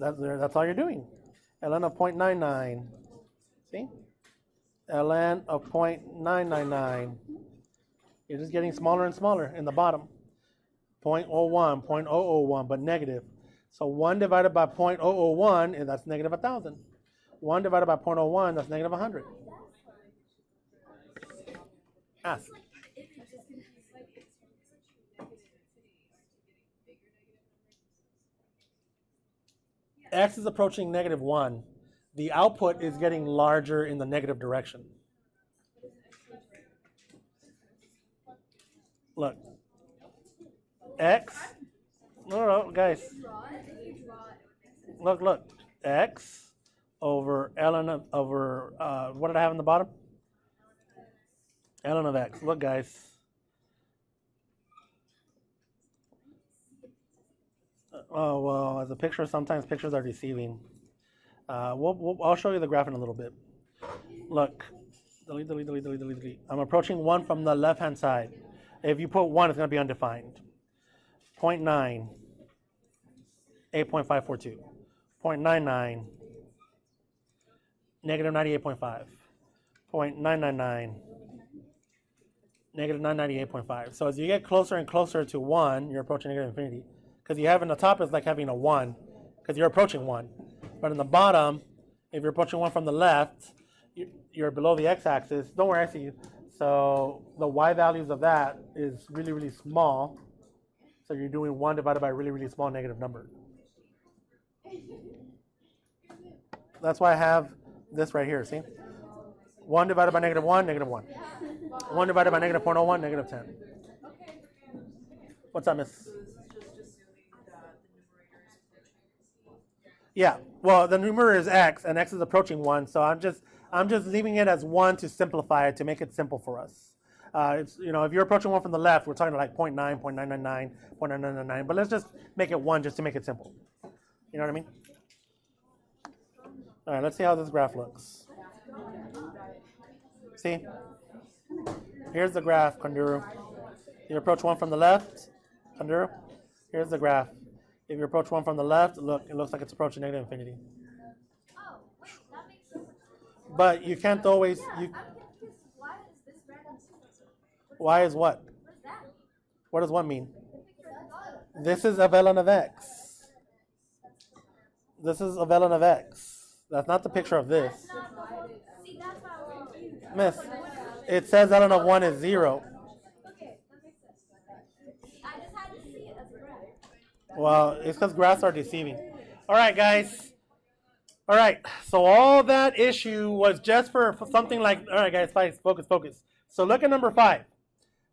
That's all you're doing. ln of 0.99. See? ln of 0.999. You're just getting smaller and smaller in the bottom. 0.01, 0.001, but negative. So 1 divided by 0.001, and that's negative 1,000. 1 divided by 0.01, that's negative 100. Ask. X is approaching negative 1. The output is getting larger in the negative direction. Look. X. No, guys. Look. X over ln of, what did I have in the bottom? ln of x. Look, guys. Oh, well, as a picture, sometimes pictures are deceiving. I'll show you the graph in a little bit. Look. Delete. I'm approaching 1 from the left-hand side. If you put 1, it's going to be undefined. 0.9, 8.542. 0.99, negative 98.5. 0.999, negative 998.5. So as you get closer and closer to 1, you're approaching negative infinity. Because you have in the top is like having a 1, because you're approaching 1. But in the bottom, if you're approaching 1 from the left, you're below the x-axis. Don't worry, I see you. So the y values of that is really, really small. So you're doing 1 divided by a really, really small negative number. That's why I have this right here, see? 1 divided by negative 1, negative 1. 1 divided by negative 0.01, negative 10. What's up, miss? Yeah, well, the numerator is x, and x is approaching 1, so I'm just leaving it as 1 to simplify it, to make it simple for us. It's, if you're approaching 1 from the left, we're talking like 0.9, 0.999, 0.999, but let's just make it 1 just to make it simple. You know what I mean? All right, let's see how this graph looks. See? Here's the graph, Kanduru. You approach 1 from the left, Kanduru. Here's the graph. If you approach 1 from the left, look, it looks like it's approaching negative infinity. Oh, wait, that makes sense. But you can't always. Why is this random? Why is what? What does that mean? What does what mean? The This is of ln of x. This is of ln of x. That's not the picture of this. See, that's why I was confused. Miss, it says ln of 1 is 0. Okay, that makes sense. I just had to see it as a graph. Well, it's because graphs are deceiving. All right, guys. All right, so all that issue was just for something like, all right, guys, focus. So look at number 5.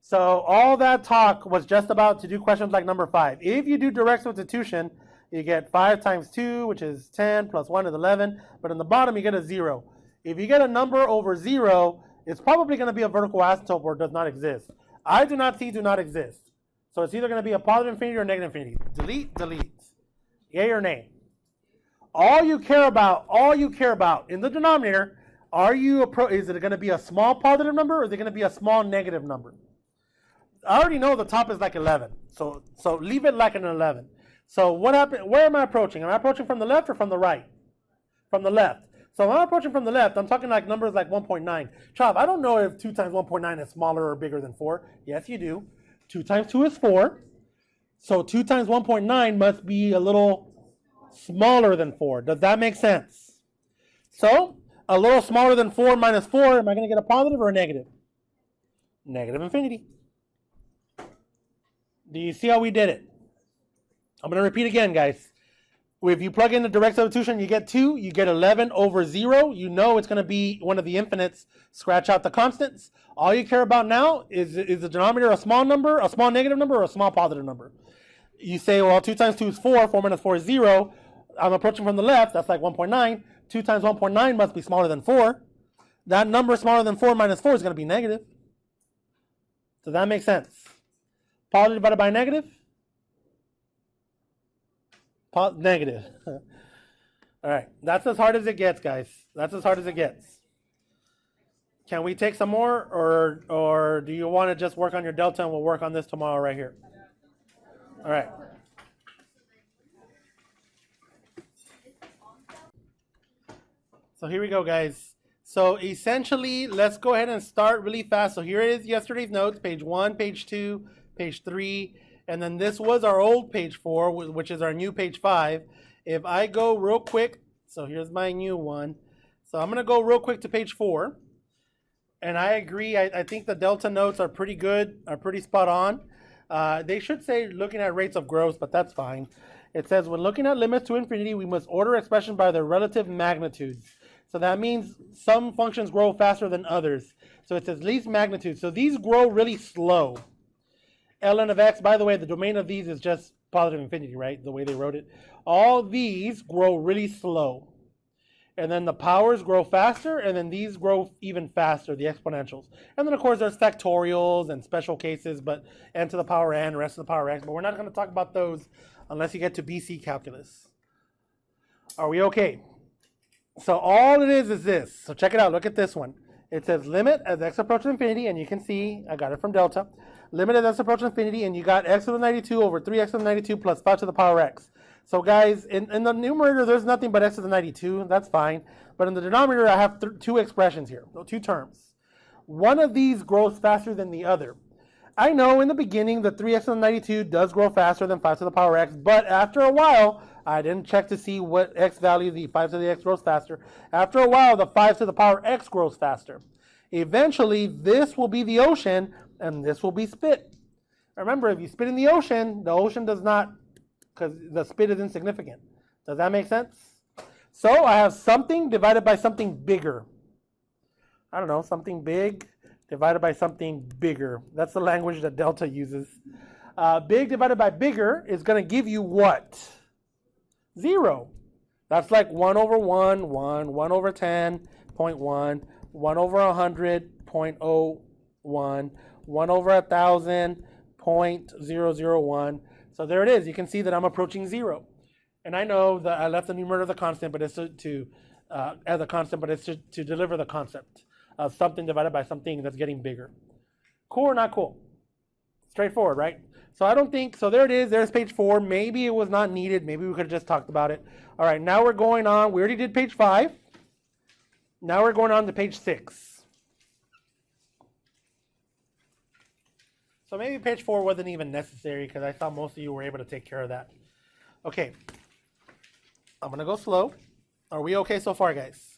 So all that talk was just about to do questions like number 5. If you do direct substitution, you get 5 times 2, which is 10, plus 1 is 11, but in the bottom you get a 0. If you get a number over 0, it's probably going to be a vertical asymptote or does not exist. I do not see do not exist. So it's either going to be a positive infinity or negative infinity. Delete. Yay or nay? All you care about in the denominator, is it going to be a small positive number or is it going to be a small negative number? I already know the top is like 11. So leave it like an 11. So what happened? Where am I approaching? Am I approaching from the left or from the right? From the left. So if I'm approaching from the left, I'm talking like numbers like 1.9. Chav, I don't know if 2 times 1.9 is smaller or bigger than 4. Yes, you do. 2 times 2 is 4. So 2 times 1.9 must be a little smaller than 4. Does that make sense? So a little smaller than 4 minus 4, am I going to get a positive or a negative? Negative infinity. Do you see how we did it? I'm going to repeat again, guys. If you plug in the direct substitution, you get 2. You get 11 over 0. You know it's going to be one of the infinites. Scratch out the constants. All you care about now is the denominator a small number, a small negative number, or a small positive number. You say, well, 2 times 2 is 4. 4 minus 4 is 0. I'm approaching from the left. That's like 1.9. 2 times 1.9 must be smaller than 4. That number smaller than 4 minus 4 is going to be negative. Does that make sense? Positive divided by negative? Negative. All right. That's as hard as it gets, guys. That's as hard as it gets. Can we take some more? Or do you want to just work on your delta and we'll work on this tomorrow right here? All right. So here we go, guys. So essentially, let's go ahead and start really fast. So here is yesterday's notes, page 1, page 2, page 3, and then this was our old page 4, which is our new page 5. If I go real quick, so here's my new one. So I'm going to go real quick to page 4. And I agree, I think the delta notes are pretty good, are pretty spot on. They should say looking at rates of growth, but that's fine. It says, when looking at limits to infinity, we must order expression by their relative magnitudes. So that means some functions grow faster than others. So it says least magnitude. So these grow really slow. ln of x, by the way, the domain of these is just positive infinity, right? The way they wrote it. All these grow really slow. And then the powers grow faster, and then these grow even faster, the exponentials. And then, of course, there's factorials and special cases, but n to the power n, rest of the power x. But we're not going to talk about those unless you get to BC calculus. Are we okay? So all it is this. So check it out. Look at this one. It says limit as x approaches infinity, and you can see, I got it from delta. Limit as x approaches infinity, and you got x to the 92 over 3x to the 92 plus 5 to the power x. So guys, in the numerator, there's nothing but x to the 92. That's fine. But in the denominator, I have two expressions here, 2 terms. One of these grows faster than the other. I know in the beginning, the 3x to the 92 does grow faster than 5 to the power x, but after a while, I didn't check to see what x value the 5 to the x grows faster. After a while, the 5 to the power x grows faster. Eventually, this will be the ocean, and this will be spit. Remember, if you spit in the ocean does not, because the spit is insignificant. Does that make sense? So I have something divided by something bigger. I don't know, something big divided by something bigger. That's the language that delta uses. Big divided by bigger is going to give you what? 0. That's like 1 over 1, 1, 1 over 10, 0.1, 1 over 100, 0.01, 1 over 1,000, 0.001. So there it is. You can see that I'm approaching 0. And I know that I left the numerator as a constant, but it's to deliver the concept of something divided by something that's getting bigger. Cool or not cool? Straightforward, right? So I don't think, so there it is. There's page 4. Maybe it was not needed. Maybe we could have just talked about it. All right, now we're going on. We already did page 5. Now we're going on to page 6. So maybe page 4 wasn't even necessary because I thought most of you were able to take care of that. Okay. I'm going to go slow. Are we okay so far, guys?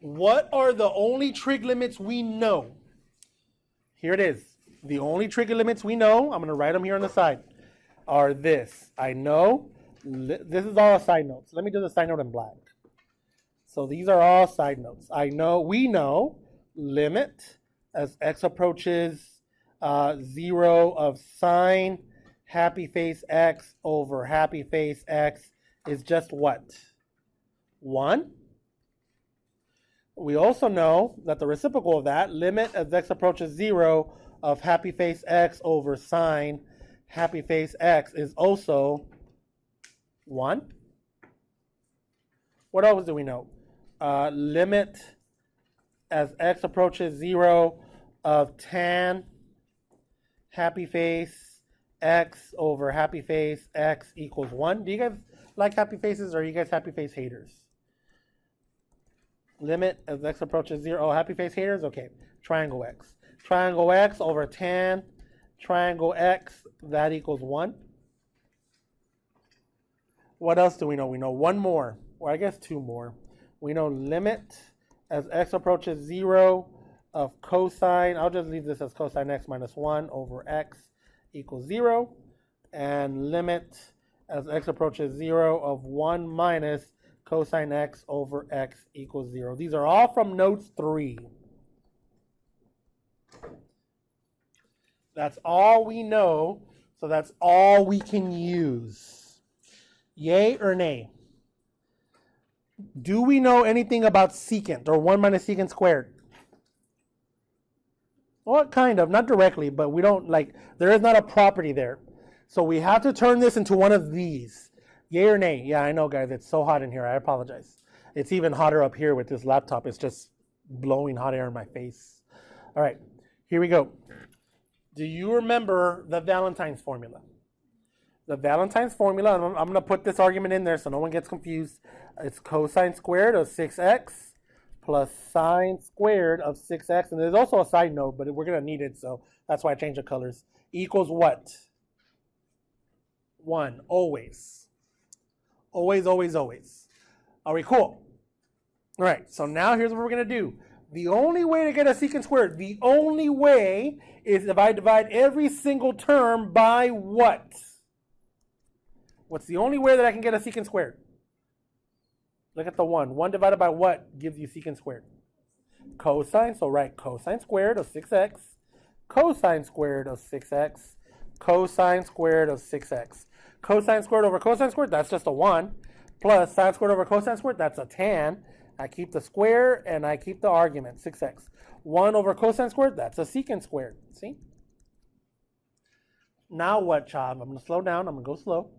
What are the only trig limits we know? Here it is. The only trig limits we know, I'm going to write them here on the side, are this. I know, this is all side notes. Let me do the side note in black. So these are all side notes. We know, limit as x approaches 0 of sine happy face x over happy face x is just what? 1. We also know that the reciprocal of that, limit as x approaches 0 of happy face x over sine happy face x is also 1. What else do we know? Limit as x approaches 0 of tan happy face x over happy face x equals 1. Do you guys like happy faces, or are you guys happy face haters? Limit as x approaches 0. Oh, happy face haters? Okay. Triangle x. Triangle x over tan triangle x, that equals 1. What else do we know? We know one more, or I guess two more. We know limit as x approaches 0 of cosine, I'll just leave this as cosine x minus 1 over x equals 0. And limit as x approaches 0 of 1 minus cosine x over x equals 0. These are all from notes 3. That's all we know, so that's all we can use. Yay or nay? Do we know anything about secant, or 1 minus secant squared? Well, kind of, not directly, but we don't, there is not a property there. So we have to turn this into one of these. Yay or nay? Yeah, I know, guys, it's so hot in here. I apologize. It's even hotter up here with this laptop. It's just blowing hot air in my face. All right, here we go. Do you remember the Valentine's formula? The Valentine's formula, and I'm going to put this argument in there so no one gets confused. It's cosine squared of 6x plus sine squared of 6x. And there's also a side note, but we're going to need it, so that's why I changed the colors. Equals what? 1, always. Always, always, always. Are we cool? All right, so now here's what we're going to do. The only way to get a secant squared, the only way is if I divide every single term by what? What's the only way that I can get a secant squared? Look at the 1. 1 divided by what gives you secant squared? Cosine, so write cosine squared of 6x, cosine squared of 6x, cosine squared of 6x. Cosine squared over cosine squared, that's just a 1. Plus sine squared over cosine squared, that's a tan. I keep the square and I keep the argument, 6x. 1 over cosine squared, that's a secant squared. See? Now what, child? I'm going to slow down. I'm going to go slow.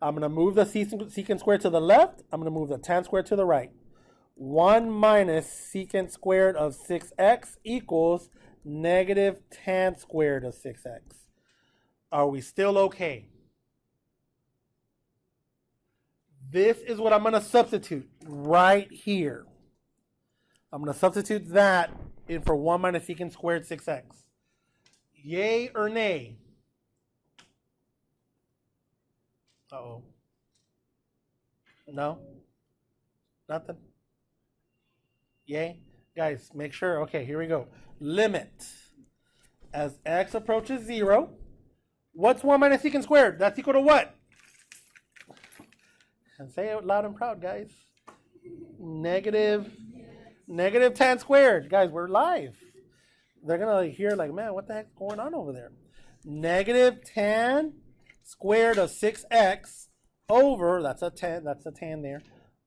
I'm going to move the secant squared to the left. I'm going to move the tan squared to the right. 1 minus secant squared of 6x equals negative tan squared of 6x. Are we still okay? This is what I'm going to substitute right here. I'm going to substitute that in for 1 minus secant squared 6x. Yay or nay? Uh-oh. No? Nothing? Yay? Guys, make sure. Okay, here we go. Limit. As x approaches 0, what's 1 minus secant squared? That's equal to what? And say it loud and proud, guys. Negative tan squared. Guys, we're live. They're going to hear man, what the heck's going on over there? Negative tan squared of 6x over, that's a tan there.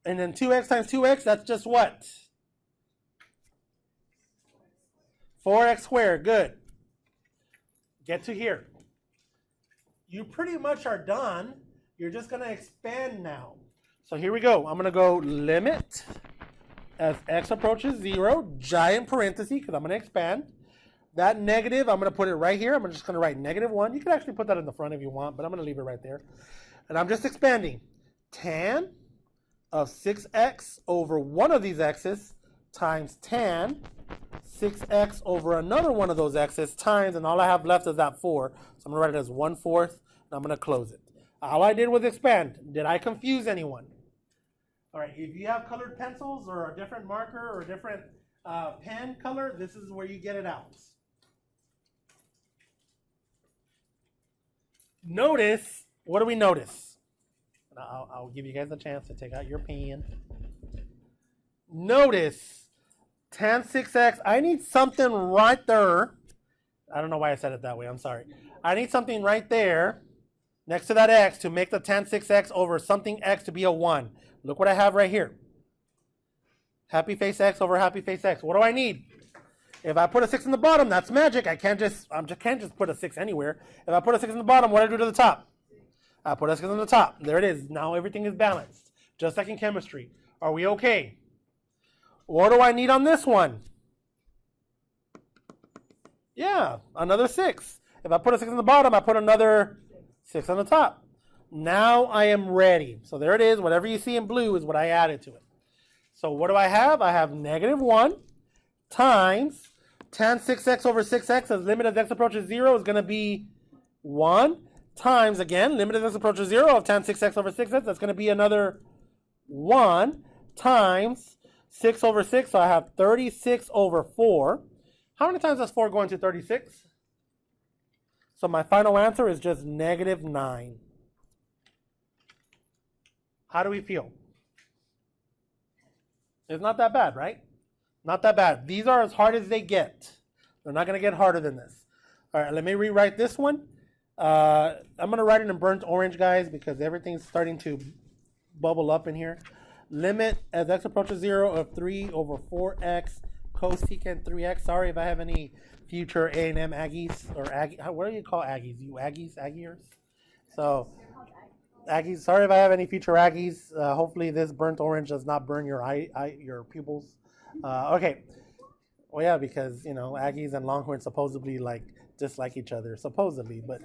And then 2x times 2x, that's just what? 4x squared. Good. Get to here. You pretty much are done. You're just going to expand now. So here we go. I'm going to go limit as x approaches 0, giant parenthesis, because I'm going to expand. That negative, I'm going to put it right here. I'm just going to write negative 1. You can actually put that in the front if you want, but I'm going to leave it right there. And I'm just expanding. Tan of 6x over one of these x's times tan 6x over another one of those x's times, and all I have left is that 4. So I'm going to write it as 1/4, and I'm going to close it. All I did was expand. Did I confuse anyone? All right, if you have colored pencils or a different marker or a different pen color, this is where you get it out. Notice, what do we notice? I'll give you guys a chance to take out your pen. Notice, tan 6x, I need something right there. I don't know why I said it that way, I'm sorry. I need something right there next to that x to make the tan 6x over something x to be a 1. Look what I have right here. Happy face x over happy face x. What do I need? If I put a 6 in the bottom, that's magic. I can't just put a 6 anywhere. If I put a 6 in the bottom, what do I do to the top? I put a 6 on the top. There it is. Now everything is balanced, just like in chemistry. Are we okay? What do I need on this one? Yeah, another 6. If I put a 6 on the bottom, I put another 6 on the top. Now I am ready. So there it is. Whatever you see in blue is what I added to it. So what do I have? I have negative 1 times tan 6x over 6x as limit as x approaches 0 is going to be 1 times, again, limit as x approaches 0 of tan 6x over 6x. That's going to be another 1 times 6 over 6. So I have 36 over 4. How many times does 4 go into 36? So my final answer is just negative 9. How do we feel? It's not that bad, right? Not that bad. These are as hard as they get. They're not going to get harder than this. All right, let me rewrite this one. I'm going to write it in burnt orange, guys, because everything's starting to bubble up in here. Limit as x approaches 0 of 3 over 4x cosecant 3x. Sorry if I have any future A&M Aggies or Aggie. What do you call Aggies? You Aggies? Aggiers? So, Aggies. Sorry if I have any future Aggies. Hopefully this burnt orange does not burn your your pupils. Okay. Well, yeah, because, you know, Aggies and Longhorns supposedly dislike each other, supposedly. But,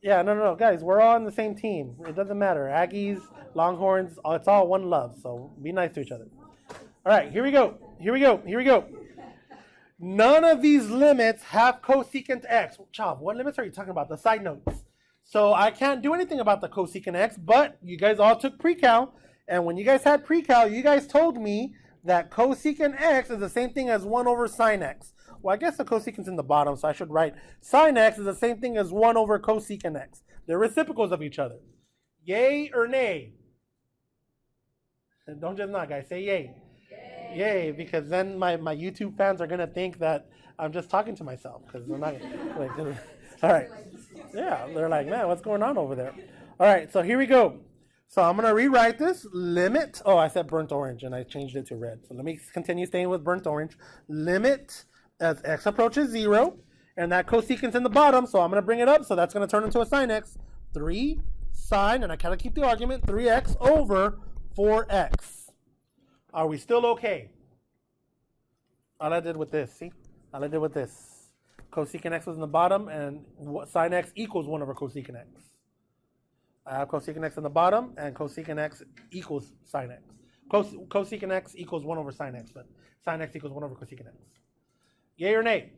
yeah, no, guys, we're all on the same team. It doesn't matter. Aggies, Longhorns, it's all one love. So be nice to each other. All right, here we go. None of these limits have cosecant x. Chav, what limits are you talking about? The side notes. So I can't do anything about the cosecant x, but you guys all took pre-cal. And when you guys had pre-cal, you guys told me that cosecant x is the same thing as 1 over sine x. Well, I guess the cosecant's in the bottom, so I should write sine x is the same thing as 1 over cosecant x. They're reciprocals of each other. Yay or nay? Don't just nod, guys. Say yay. Yay, because then my YouTube fans are going to think that I'm just talking to myself. Because they're not all right. Yeah, they're like, man, what's going on over there? All right, so here we go. So I'm going to rewrite this. Limit. Oh, I said burnt orange, and I changed it to red. So let me continue staying with burnt orange. Limit as x approaches 0. And that cosecant's in the bottom, so I'm going to bring it up. So that's going to turn into a sine x. 3 sine, and I kind of keep the argument, 3x over 4x. Are we still okay? All I did with this, see? All I did with this. Cosecant x was in the bottom, and sine x equals 1 over cosecant x. I have cosecant x in the bottom, and cosecant x equals sine x. Cosecant x equals 1 over sine x, but sine x equals 1 over cosecant x. Yay or nay?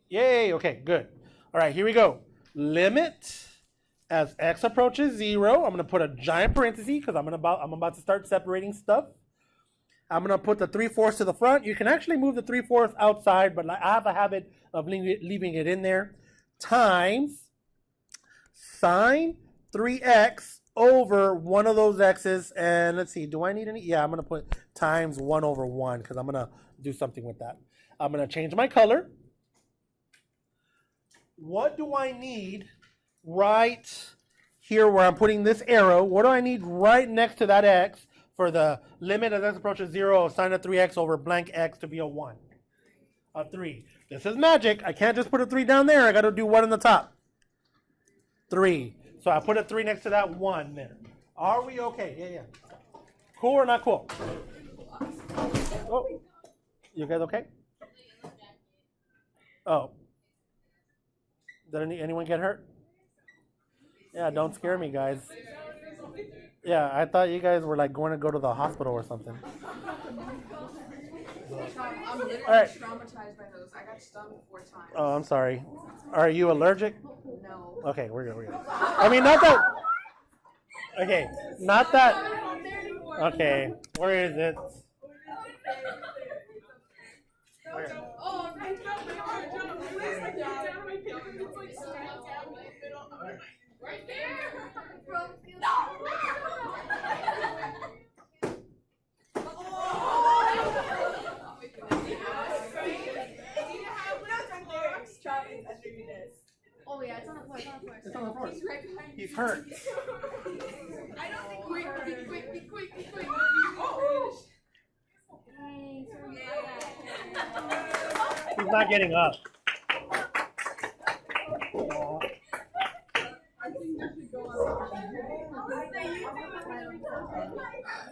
Yay, okay, good. All right, here we go. Limit as x approaches 0. I'm going to put a giant parenthesis because I'm about to start separating stuff. I'm going to put the 3/4 to the front. You can actually move the 3/4 outside, but I have a habit of leaving it in there. Times sine 3x over one of those x's. And let's see, do I need any? Yeah, I'm going to put times 1 over 1 because I'm going to do something with that. I'm going to change my color. What do I need right here where I'm putting this arrow? What do I need right next to that x for the limit as x approaches 0 of sine of 3x over blank x to be a 1? A 3. This is magic. I can't just put a 3 down there. I got to do 1 on the top. 3. So I put a 3 next to that 1 there. Are we okay? Yeah. Cool or not cool? Oh, you guys okay? Oh. Did anyone get hurt? Yeah, don't scare me, guys. Yeah, I thought you guys were like going to go to the hospital or something. I'm literally traumatized by those. I got stung 4 times. Oh, I'm sorry. Are you allergic? No. Okay, we're good. I mean, not that. Okay, not that. Okay, where is it? Where? Oh, right there. Oh yeah, it's on the floor. It's on the floor. He's right behind you. He's hurt. I don't think be quick. Oh. Hey, sorry about that. He's not getting up.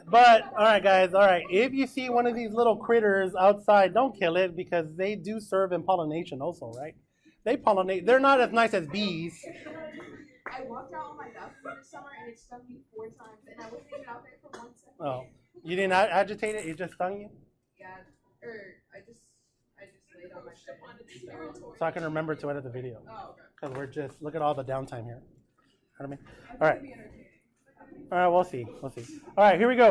But, all right, guys, all right. If you see one of these little critters outside, don't kill it because they do serve in pollination also, right? They pollinate. They're not as nice as bees. I walked out on my balcony this summer and it stung me 4 times, and I wasn't even out there for 1 second. Oh, you didn't agitate it? It just stung you? Yeah, I just laid made on my phone. So I can remember to edit the video. Oh, okay. Because we're just, look at all the downtime here. You know what I mean? All right. Be entertaining. All right, we'll see. We'll see. All right, here we go.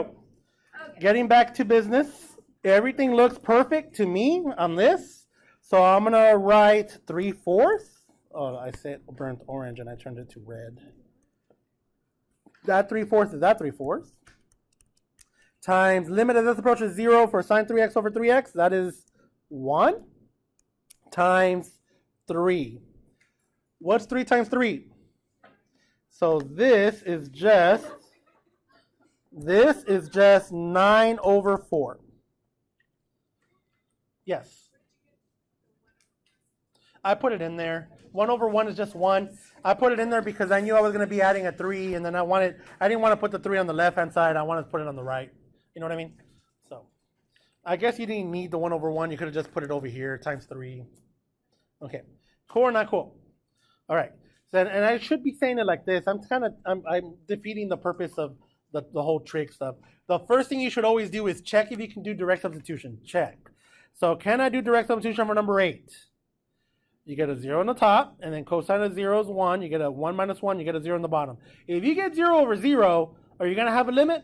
Okay. Getting back to business. Everything looks perfect to me on this. So I'm going to write 3/4. Oh, I said burnt orange and I turned it to red. That 3/4 is that 3/4. Times limit as this approaches 0 for sine 3x over 3x. That is 1 times 3. What's 3 times 3? So this is just 9 over 4. Yes. I put it in there. 1 over 1 is just 1. I put it in there because I knew I was going to be adding a 3, and then I didn't want to put the 3 on the left-hand side. I wanted to put it on the right. You know what I mean? So I guess you didn't need the 1 over 1. You could have just put it over here, times 3. Okay. Cool or not cool? All right. So, and I should be saying it like this. I'm defeating the purpose of the whole trig stuff. The first thing you should always do is check if you can do direct substitution. Check. So can I do direct substitution for number 8? You get a 0 on the top, and then cosine of 0 is 1. You get a 1 minus 1, you get a 0 on the bottom. If you get 0 over 0, are you going to have a limit?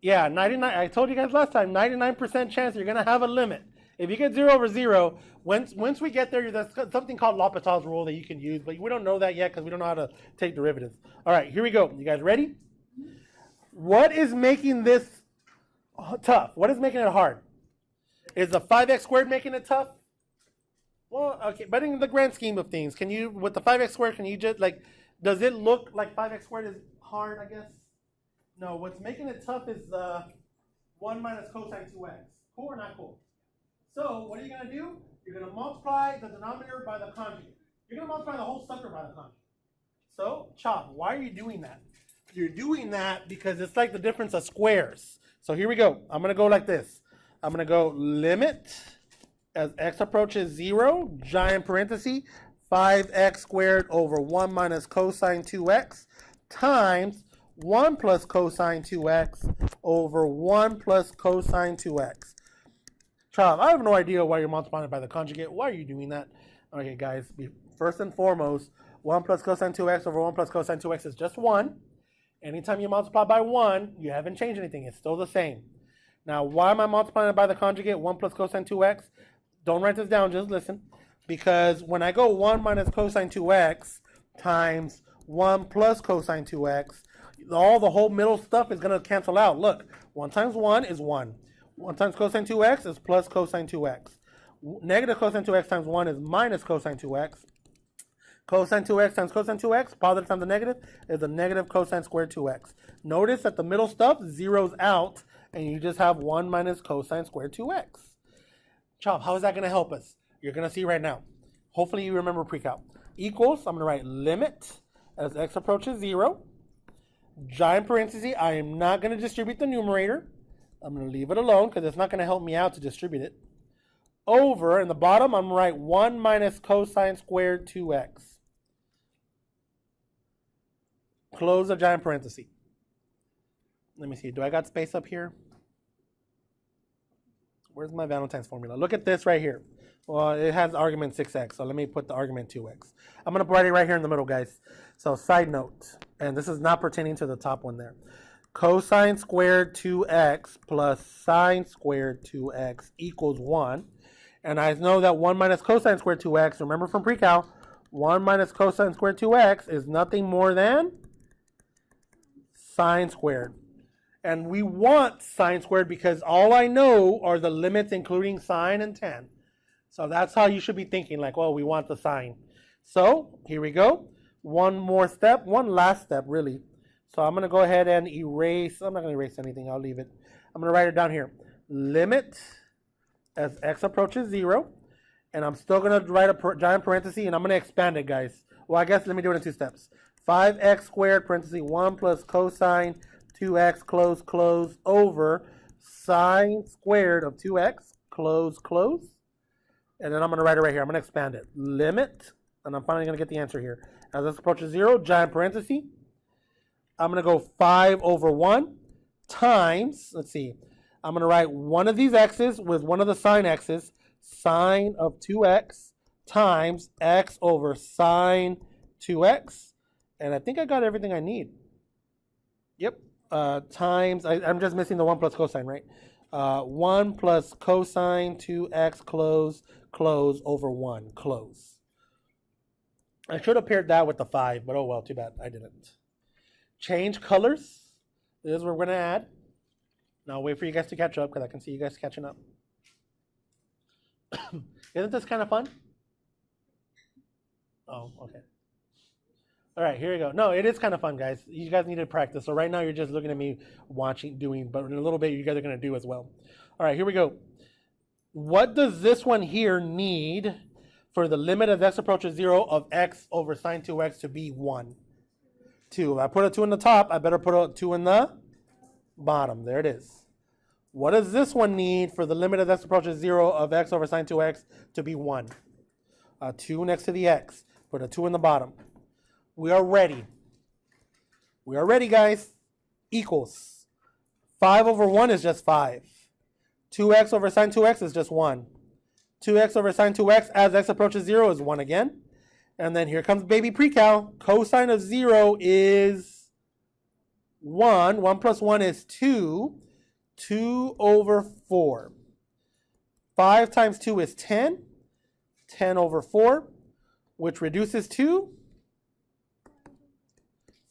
Yeah, 99. I told you guys last time, 99% chance you're going to have a limit. If you get 0 over 0, once we get there, there's something called L'Hopital's rule that you can use, but we don't know that yet because we don't know how to take derivatives. All right, here we go. You guys ready? What is making this tough? What is making it hard? Is the 5x squared making it tough? Well, okay, but in the grand scheme of things, can you, with the 5x squared, can you just, like, does it look like 5x squared is hard, I guess? No, what's making it tough is the 1 minus cosine 2x. Cool or not cool? So, what are you going to do? You're going to multiply the denominator by the conjugate. You're going to multiply the whole sucker by the conjugate. So, chop, why are you doing that? You're doing that because it's like the difference of squares. So, here we go. I'm going to go like this. I'm going to go limit as x approaches 0, giant parenthesis, 5x squared over 1 minus cosine 2x times 1 plus cosine 2x over 1 plus cosine 2x. Child, I have no idea why you're multiplying it by the conjugate. Why are you doing that? Okay, guys, first and foremost, 1 plus cosine 2x over 1 plus cosine 2x is just 1. Anytime you multiply by 1, you haven't changed anything. It's still the same. Now, why am I multiplying it by the conjugate, 1 plus cosine 2x? Don't write this down, just listen. Because when I go 1 minus cosine 2x times 1 plus cosine 2x, all the whole middle stuff is going to cancel out. Look, 1 times 1 is 1. 1 times cosine 2x is plus cosine 2x. Negative cosine 2x times 1 is minus cosine 2x. Cosine 2x times cosine 2x, positive times the negative, is a negative cosine squared 2x. Notice that the middle stuff zeroes out, and you just have 1 minus cosine squared 2x. Chop, how is that going to help us? You're going to see right now. Hopefully you remember pre-calc. Equals, I'm going to write limit as x approaches 0. Giant parenthesis, I am not going to distribute the numerator. I'm going to leave it alone because it's not going to help me out to distribute it. Over, in the bottom, I'm going to write 1 minus cosine squared 2x. Close the giant parenthesis. Let me see, do I got space up here? Where's my Valentine's formula? Look at this right here. Well, it has argument 6x, so let me put the argument 2x. I'm going to write it right here in the middle, guys. So side note, and this is not pertaining to the top one there. Cosine squared 2x plus sine squared 2x equals 1. And I know that 1 minus cosine squared 2x, remember from pre-calc, 1 minus cosine squared 2x is nothing more than sine squared. And we want sine squared because all I know are the limits including sine and tan. So that's how you should be thinking, like, well, we want the sine. So here we go. One more step, one last step, really. So I'm going to go ahead and erase. I'm not going to erase anything. I'll leave it. I'm going to write it down here. Limit as x approaches 0. And I'm still going to write a giant parenthesis, and I'm going to expand it, guys. Well, I guess let me do it in 2 steps. 5x squared, parenthesis 1 plus cosine 2x, close, over sine squared of 2x, close. And then I'm going to write it right here. I'm going to expand it. Limit, and I'm finally going to get the answer here. As this approaches 0, giant parenthesis. I'm going to go 5 over 1 times, let's see, I'm going to write one of these x's with one of the sine x's sine of 2x times x over sine 2x. And I think I got everything I need. Yep. Times, I'm just missing the 1 plus cosine, right? 1 plus cosine 2x close over 1, close. I should have paired that with the 5, but oh well, too bad. I didn't. Change colors. This is what we're going to add. Now I'll wait for you guys to catch up because I can see you guys catching up. Isn't this kind of fun? Oh, okay. All right, here we go. No, it is kind of fun, guys. You guys need to practice. So right now you're just looking at me watching, doing, but in a little bit you guys are going to do as well. All right, here we go. What does this one here need for the limit as x approaches 0 of x over sine 2x to be 1? 2. If I put a 2 in the top, I better put a 2 in the bottom. There it is. What does this one need for the limit as x approaches 0 of x over sine 2x to be 1? A 2 next to the x. Put a 2 in the bottom. We are ready. We are ready, guys. Equals. 5 over 1 is just 5. 2x over sine 2x is just 1. 2x over sine 2x as x approaches 0 is 1 again. And then here comes baby pre-cal. Cosine of 0 is 1. 1 plus 1 is 2. 2 over 4. 5 times 2 is 10. 10 over 4, which reduces to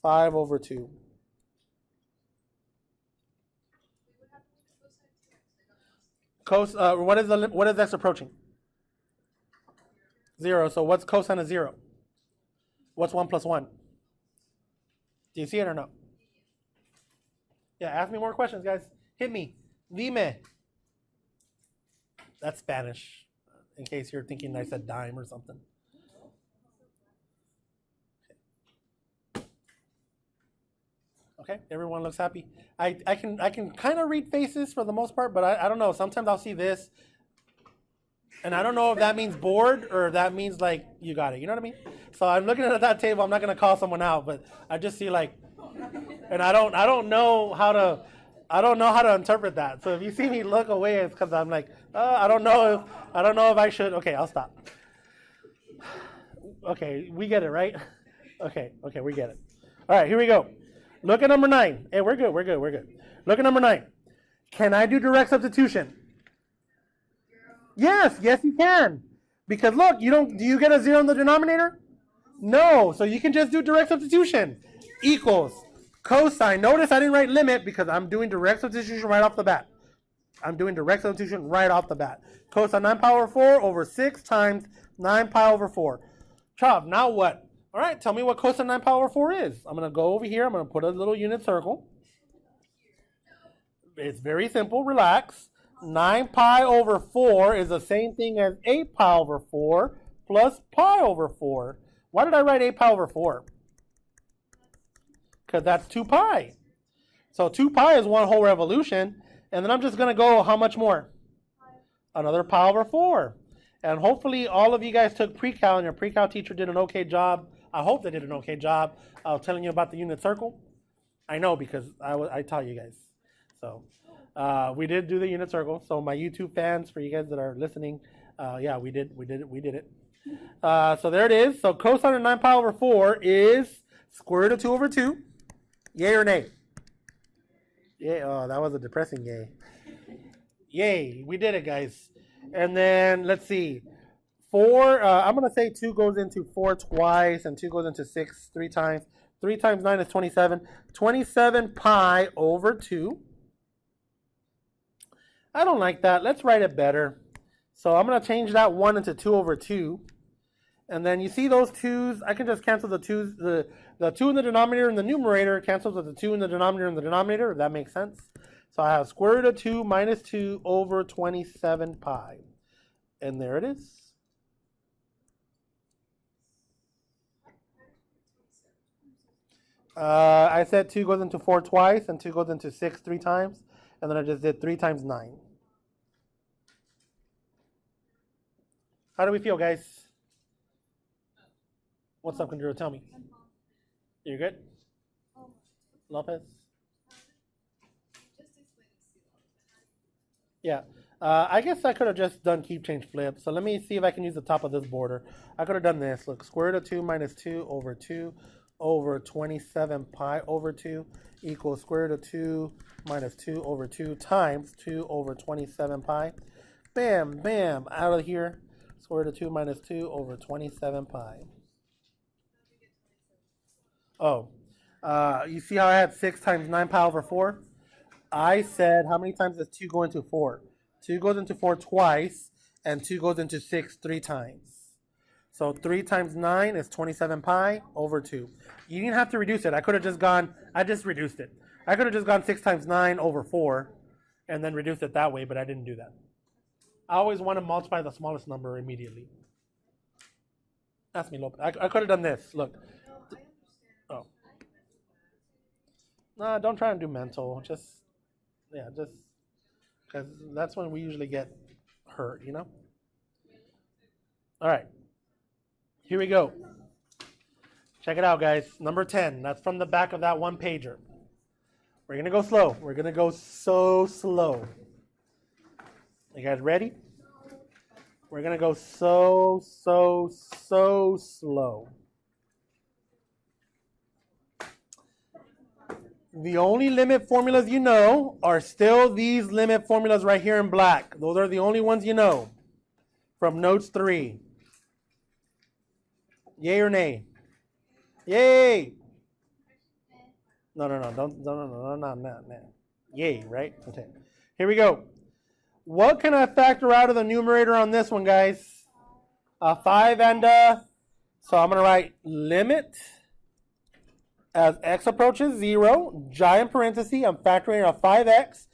5 over 2. What is x approaching? 0. So what's cosine of 0? What's 1 plus 1? Do you see it or no? Yeah, ask me more questions, guys. Hit me. Dime. That's Spanish, in case you're thinking I said dime or something. Okay, everyone looks happy. I can kind of read faces for the most part, but I don't know. Sometimes I'll see this, and I don't know if that means bored or if that means like you got it. You know what I mean? So I'm looking at that table. I'm not gonna call someone out, but I just see like, and I don't know how to interpret that. So if you see me look away, it's because I'm like, I don't know if I should. Okay, I'll stop. Okay, we get it, right? Okay, we get it. All right, here we go. Look at number 9. Hey, we're good. Look at number 9. Can I do direct substitution? Yes, you can. Because look, do you get a 0 in the denominator? No, so you can just do direct substitution. Equals cosine. Notice I didn't write limit because I'm doing direct substitution right off the bat. Cosine 9 pi over 4 over 6 times 9 pi over 4. Chav, now what? All right, tell me what cosine 9 pi over 4 is. I'm going to go over here. I'm going to put a little unit circle. It's very simple. Relax. 9 pi over 4 is the same thing as 8 pi over 4 plus pi over 4. Why did I write 8 pi over 4? Because that's 2 pi. So 2 pi is one whole revolution. And then I'm just going to go how much more? Another pi over 4. And hopefully all of you guys took pre-cal and your pre-cal teacher did an okay job. I hope they did an okay job of telling you about the unit circle. I know because I taught you guys. So we did do the unit circle. So my YouTube fans, for you guys that are listening, yeah, we did it. So there it is. So cosine of 9 pi over 4 is square root of 2 over 2. Yay or nay? Yay. Oh, that was a depressing yay. Yay. We did it, guys. And then let's see. 4, I'm going to say 2 goes into 4 twice and 2 goes into 6 3 times. 3 times 9 is 27. 27 pi over 2. I don't like that. Let's write it better. So I'm going to change that 1 into 2 over 2. And then you see those 2's. I can just cancel the 2's. The 2 in the denominator and the numerator cancels with the 2 in the denominator and the denominator, if that makes sense. So I have square root of 2 minus 2 over 27 pi. And there it is. I said 2 goes into 4 twice and 2 goes into 6 3 times. And then I just did 3 times 9. How do we feel, guys? What's up, Kandura? Tell me. You good? Lopez? Yeah. I guess I could have just done keep, change, flip. So let me see if I can use the top of this border. I could have done this. Look, square root of 2 minus 2 over 27 pi over 2 equals square root of 2 minus 2 over 2 times 2 over 27 pi. Bam, bam, out of here. Square root of 2 minus 2 over 27 pi. Oh, you see how I had 6 times 9 pi over 4? I said, how many times does 2 go into 4? 2 goes into 4 twice, and 2 goes into 6 3 times. So 3 times 9 is 27 pi over 2. You didn't have to reduce it. I could have just gone, I just reduced it. I could have just gone 6 times 9 over 4, and then reduced it that way, but I didn't do that. I always want to multiply the smallest number immediately. Ask me, Lopez. I could have done this. Look. Oh. No, don't try and do mental. Just because that's when we usually get hurt, you know? All right. Here we go. Check it out, guys. Number 10. That's from the back of that one pager. We're going to go slow. We're going to go so slow. You guys ready? We're going to go so slow. The only limit formulas you know are still these limit formulas right here in black. Those are the only ones you know from notes 3. Yay or nay? Yay! No. Yay, right? Okay. Here we go. What can I factor out of the numerator on this one, guys? 5 and so I'm going to write limit as x approaches 0, giant parenthesis, I'm factoring out 5x,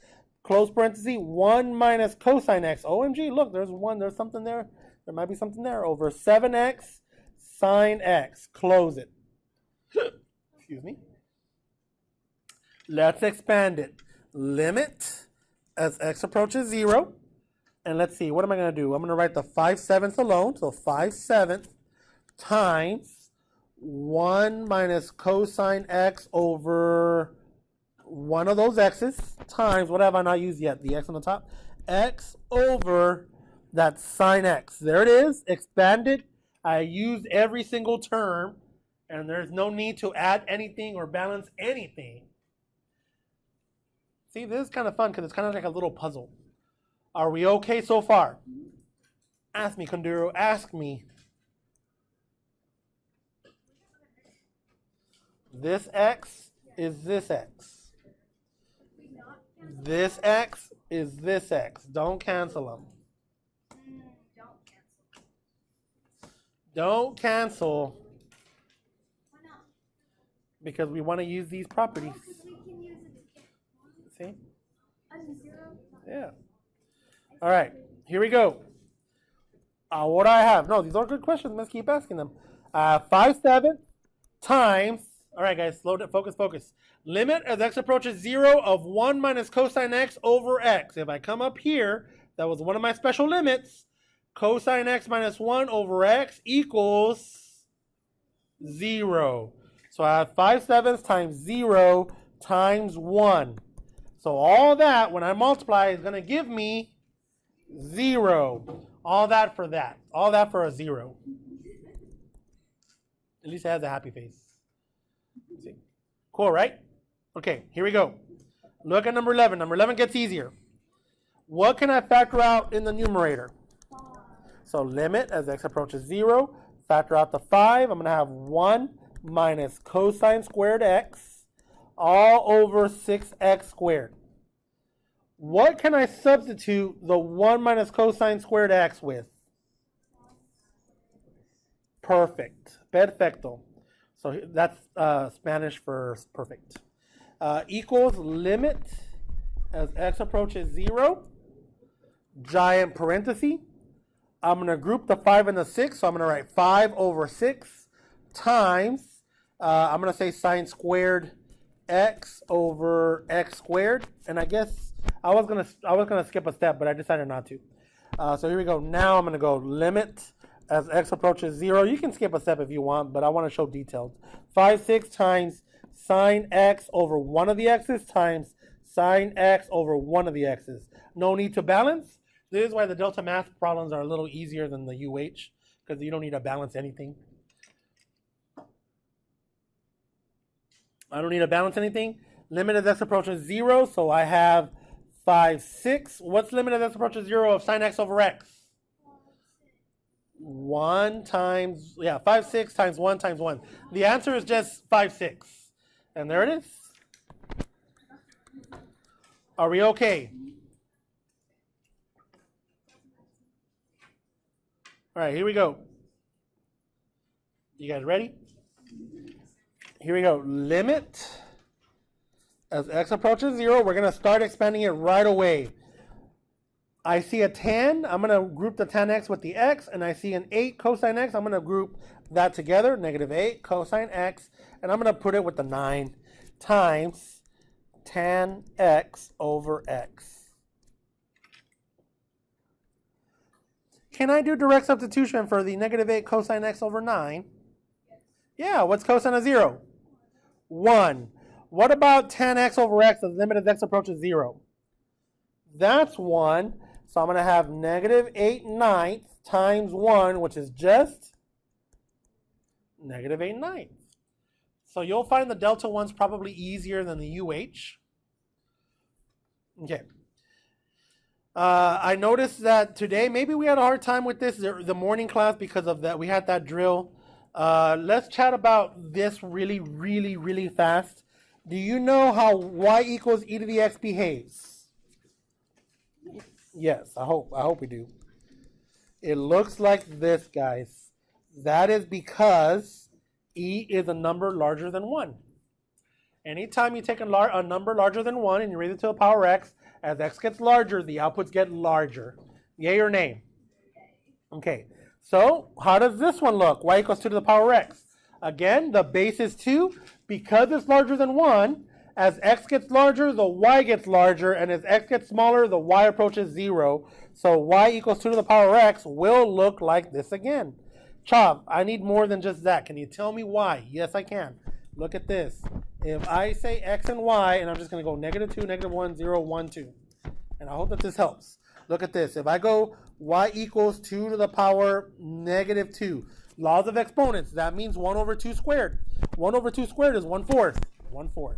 close parenthesis, 1 minus cosine x. OMG, look, there's something there. There might be something there. Over 7x sine x. Close it. Excuse me. Let's expand it. Limit as x approaches 0. And let's see, what am I going to do? I'm going to write the 5/7 alone. So 5/7 times 1 minus cosine x over one of those x's times, what have I not used yet? The x on the top. X over that sine x. There it is. Expanded. I used every single term, and there's no need to add anything or balance anything. See, this is kind of fun because it's kind of like a little puzzle. Are we okay so far? Ask me, Konduro. Ask me. This x is this x. This x is this x. Don't cancel them. Don't cancel. Why not? Because we want to use these properties. Because we can use it See? again. Yeah. All right. Here we go. What do I have? No, these are good questions. Let's keep asking them. 5/7 times. All right, guys, slow down. Focus. Limit as x approaches 0 of 1 minus cosine x over x. If I come up here, that was one of my special limits. Cosine x minus 1 over x equals 0. So I have 5/7 times 0 times 1. So all that, when I multiply, is going to give me 0. All that for that. All that for a 0. At least it has a happy face. See? Cool, right? Okay, here we go. Look at number 11. Number 11 gets easier. What can I factor out in the numerator? So limit as x approaches 0. Factor out the 5. I'm going to have 1 minus cosine squared x all over 6x squared. What can I substitute the 1 minus cosine squared x with? Perfect. Perfecto. So that's Spanish for perfect. Equals limit as x approaches 0, giant parenthesis. I'm going to group the 5 and the 6, so I'm going to write 5 over 6 times, I'm going to say sine squared x over x squared. And I guess I was gonna skip a step, but I decided not to. So here we go. Now I'm going to go limit as x approaches 0. You can skip a step if you want, but I want to show details. 5/6 times sine x over one of the x's times sine x over one of the x's. No need to balance. This is why the delta math problems are a little easier than the UH, because you don't need to balance anything. I don't need to balance anything. Limit as x approaches 0, so I have 5, 6. What's limit as x approaches 0 of sine x over x? 1 times, 5, 6 times 1 times 1. The answer is just 5, 6. And there it is. Are we okay? All right, here we go. You guys ready? Here we go. Limit as x approaches 0. We're going to start expanding it right away. I see a tan. I'm going to group the tan x with the x. And I see an 8 cosine x. I'm going to group that together. Negative 8 cosine x. And I'm going to put it with the 9 times tan x over x. Can I do direct substitution for the negative 8 cosine x over 9? Yeah, what's cosine of 0? 1. What about tan x over x, the limit as x approaches 0? That's 1. So I'm going to have negative 8 ninths times 1, which is just negative 8 ninths. So you'll find the delta ones probably easier than the UH. Okay. I noticed that today, maybe we had a hard time with this, the morning class, because of that. We had that drill. Let's chat about this really, really, really fast. Do you know how y equals e to the x behaves? Yes, I hope we do. It looks like this, guys. That is because e is a number larger than 1. Anytime you take a number larger than 1 and you raise it to the power x, as x gets larger, the outputs get larger. Yay or nay? Okay, so how does this one look? Y equals 2 to the power x. Again, the base is 2. Because it's larger than 1, as x gets larger, the y gets larger, and as x gets smaller, the y approaches 0. So y equals 2 to the power x will look like this again. Chav, I need more than just that. Can you tell me why? Yes, I can. Look at this. If I say x and y, and I'm just going to go negative 2, negative 1, 0, 1, 2. And I hope that this helps. Look at this. If I go y equals 2 to the power negative 2. Laws of exponents. That means 1 over 2 squared. 1 over 2 squared is 1/4. 1/4.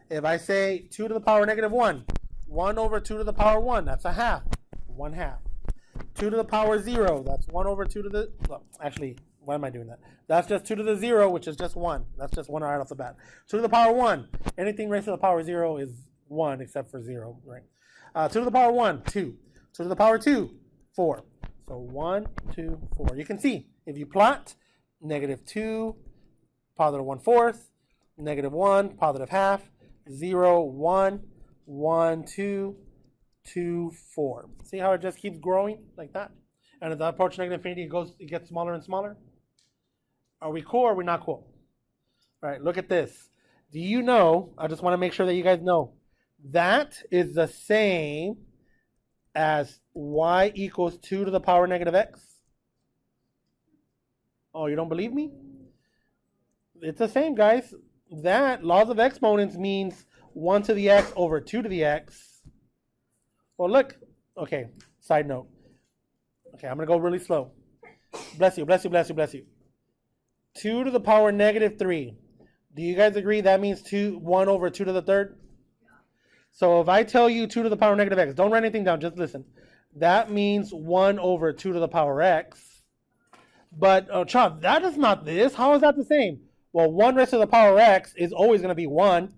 If I say 2 to the power negative 1. 1 over 2 to the power 1. That's a half. 1/2. 2 to the power 0. That's 1 over 2 to the... Well, actually, why am I doing that? That's just 2 to the 0, which is just 1. That's just 1 right off the bat. 2 to the power 1. Anything raised to the power 0 is 1 except for 0, right? 2 to the power 1, 2. 2 to the power 2, 4. So 1, 2, 4. You can see, if you plot, negative 2, positive 1/4, negative 1, positive half, 0, 1, 1, 2, 2, 4. See how it just keeps growing like that? And as I approach negative infinity, it gets smaller and smaller. Are we cool or are we not cool? All right, look at this. Do you know, I just want to make sure that you guys know, that is the same as y equals 2 to the power negative x? Oh, you don't believe me? It's the same, guys. That, laws of exponents means 1 to the x over 2 to the x. Well, look. Okay, side note. Okay, I'm going to go really slow. Bless you, bless you, bless you, bless you. 2 to the power negative 3. Do you guys agree that means 1 over 2 to the third? So if I tell you 2 to the power negative x, don't write anything down, just listen. That means 1 over 2 to the power x. But, Chop, that is not this. How is that the same? Well, 1 raised to the power x is always going to be 1.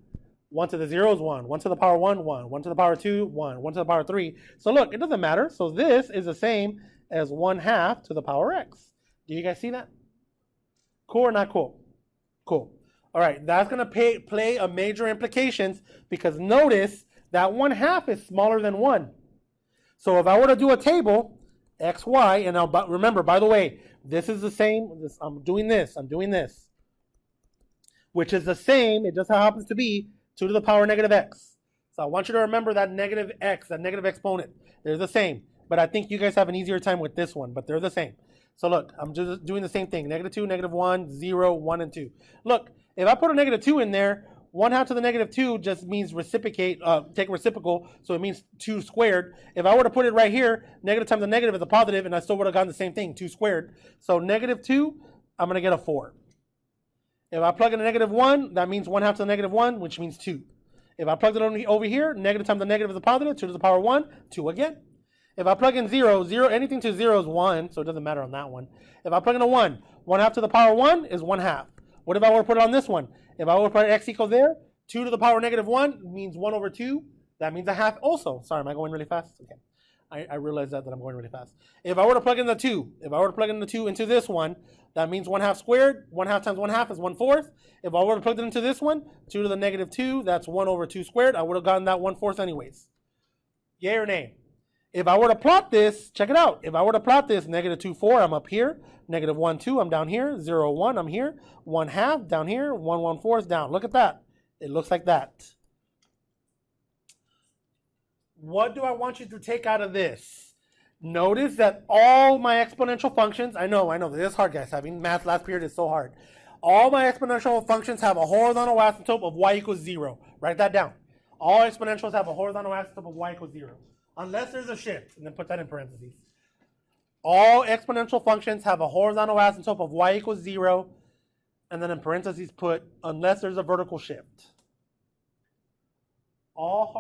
1 to the 0 is 1. 1 to the power 1, 1. 1 to the power 2, 1. 1 to the power 3. So look, it doesn't matter. So this is the same as 1/2 to the power x. Do you guys see that? Cool or not cool? Cool. All right, that's going to play a major implications because notice that 1/2 is smaller than 1. So if I were to do a table, x, y, and now remember, by the way, this is the same. I'm doing this, which is the same. It just happens to be 2 to the power negative x. So I want you to remember that negative x, that negative exponent. They're the same. But I think you guys have an easier time with this one, but they're the same. So look, I'm just doing the same thing. Negative 2, negative 1, 0, 1, and 2. Look, if I put a negative 2 in there, 1 half to the negative 2 just means reciprocate, take reciprocal, so it means 2 squared. If I were to put it right here, negative times the negative is a positive, and I still would have gotten the same thing, 2 squared. So negative 2, I'm going to get a 4. If I plug in a negative 1, that means 1 half to the negative 1, which means 2. If I plug it over here, negative times the negative is a positive, 2 to the power 1, 2 again. If I plug in 0, anything to 0 is 1, so it doesn't matter on that one. If I plug in a 1, 1 half to the power 1 is 1 half. What if I were to put it on this one? If I were to put x equals there, 2 to the power negative 1 means 1 over 2. That means a half also. Sorry, am I going really fast? Okay. I realize that I'm going really fast. If I were to plug in the 2, into this one, that means 1 half squared. 1 half times 1 half is 1/4. If I were to plug it into this one, 2 to the negative 2, that's 1 over 2 squared. I would have gotten that 1/4 anyways. Yay or nay? If I were to plot this, check it out. If I were to plot this, negative 2, 4, I'm up here. Negative 1, 2, I'm down here. 0, 1, I'm here. 1 half, down here. 1, 1/4 is down. Look at that. It looks like that. What do I want you to take out of this? Notice that all my exponential functions, I know, this is hard, guys. Having math last period is so hard. All my exponential functions have a horizontal asymptote of y equals 0. Write that down. All exponentials have a horizontal asymptote of y equals 0. Unless there's a shift, and then put that in parentheses. All exponential functions have a horizontal asymptote of y equals 0, and then in parentheses put, unless there's a vertical shift. All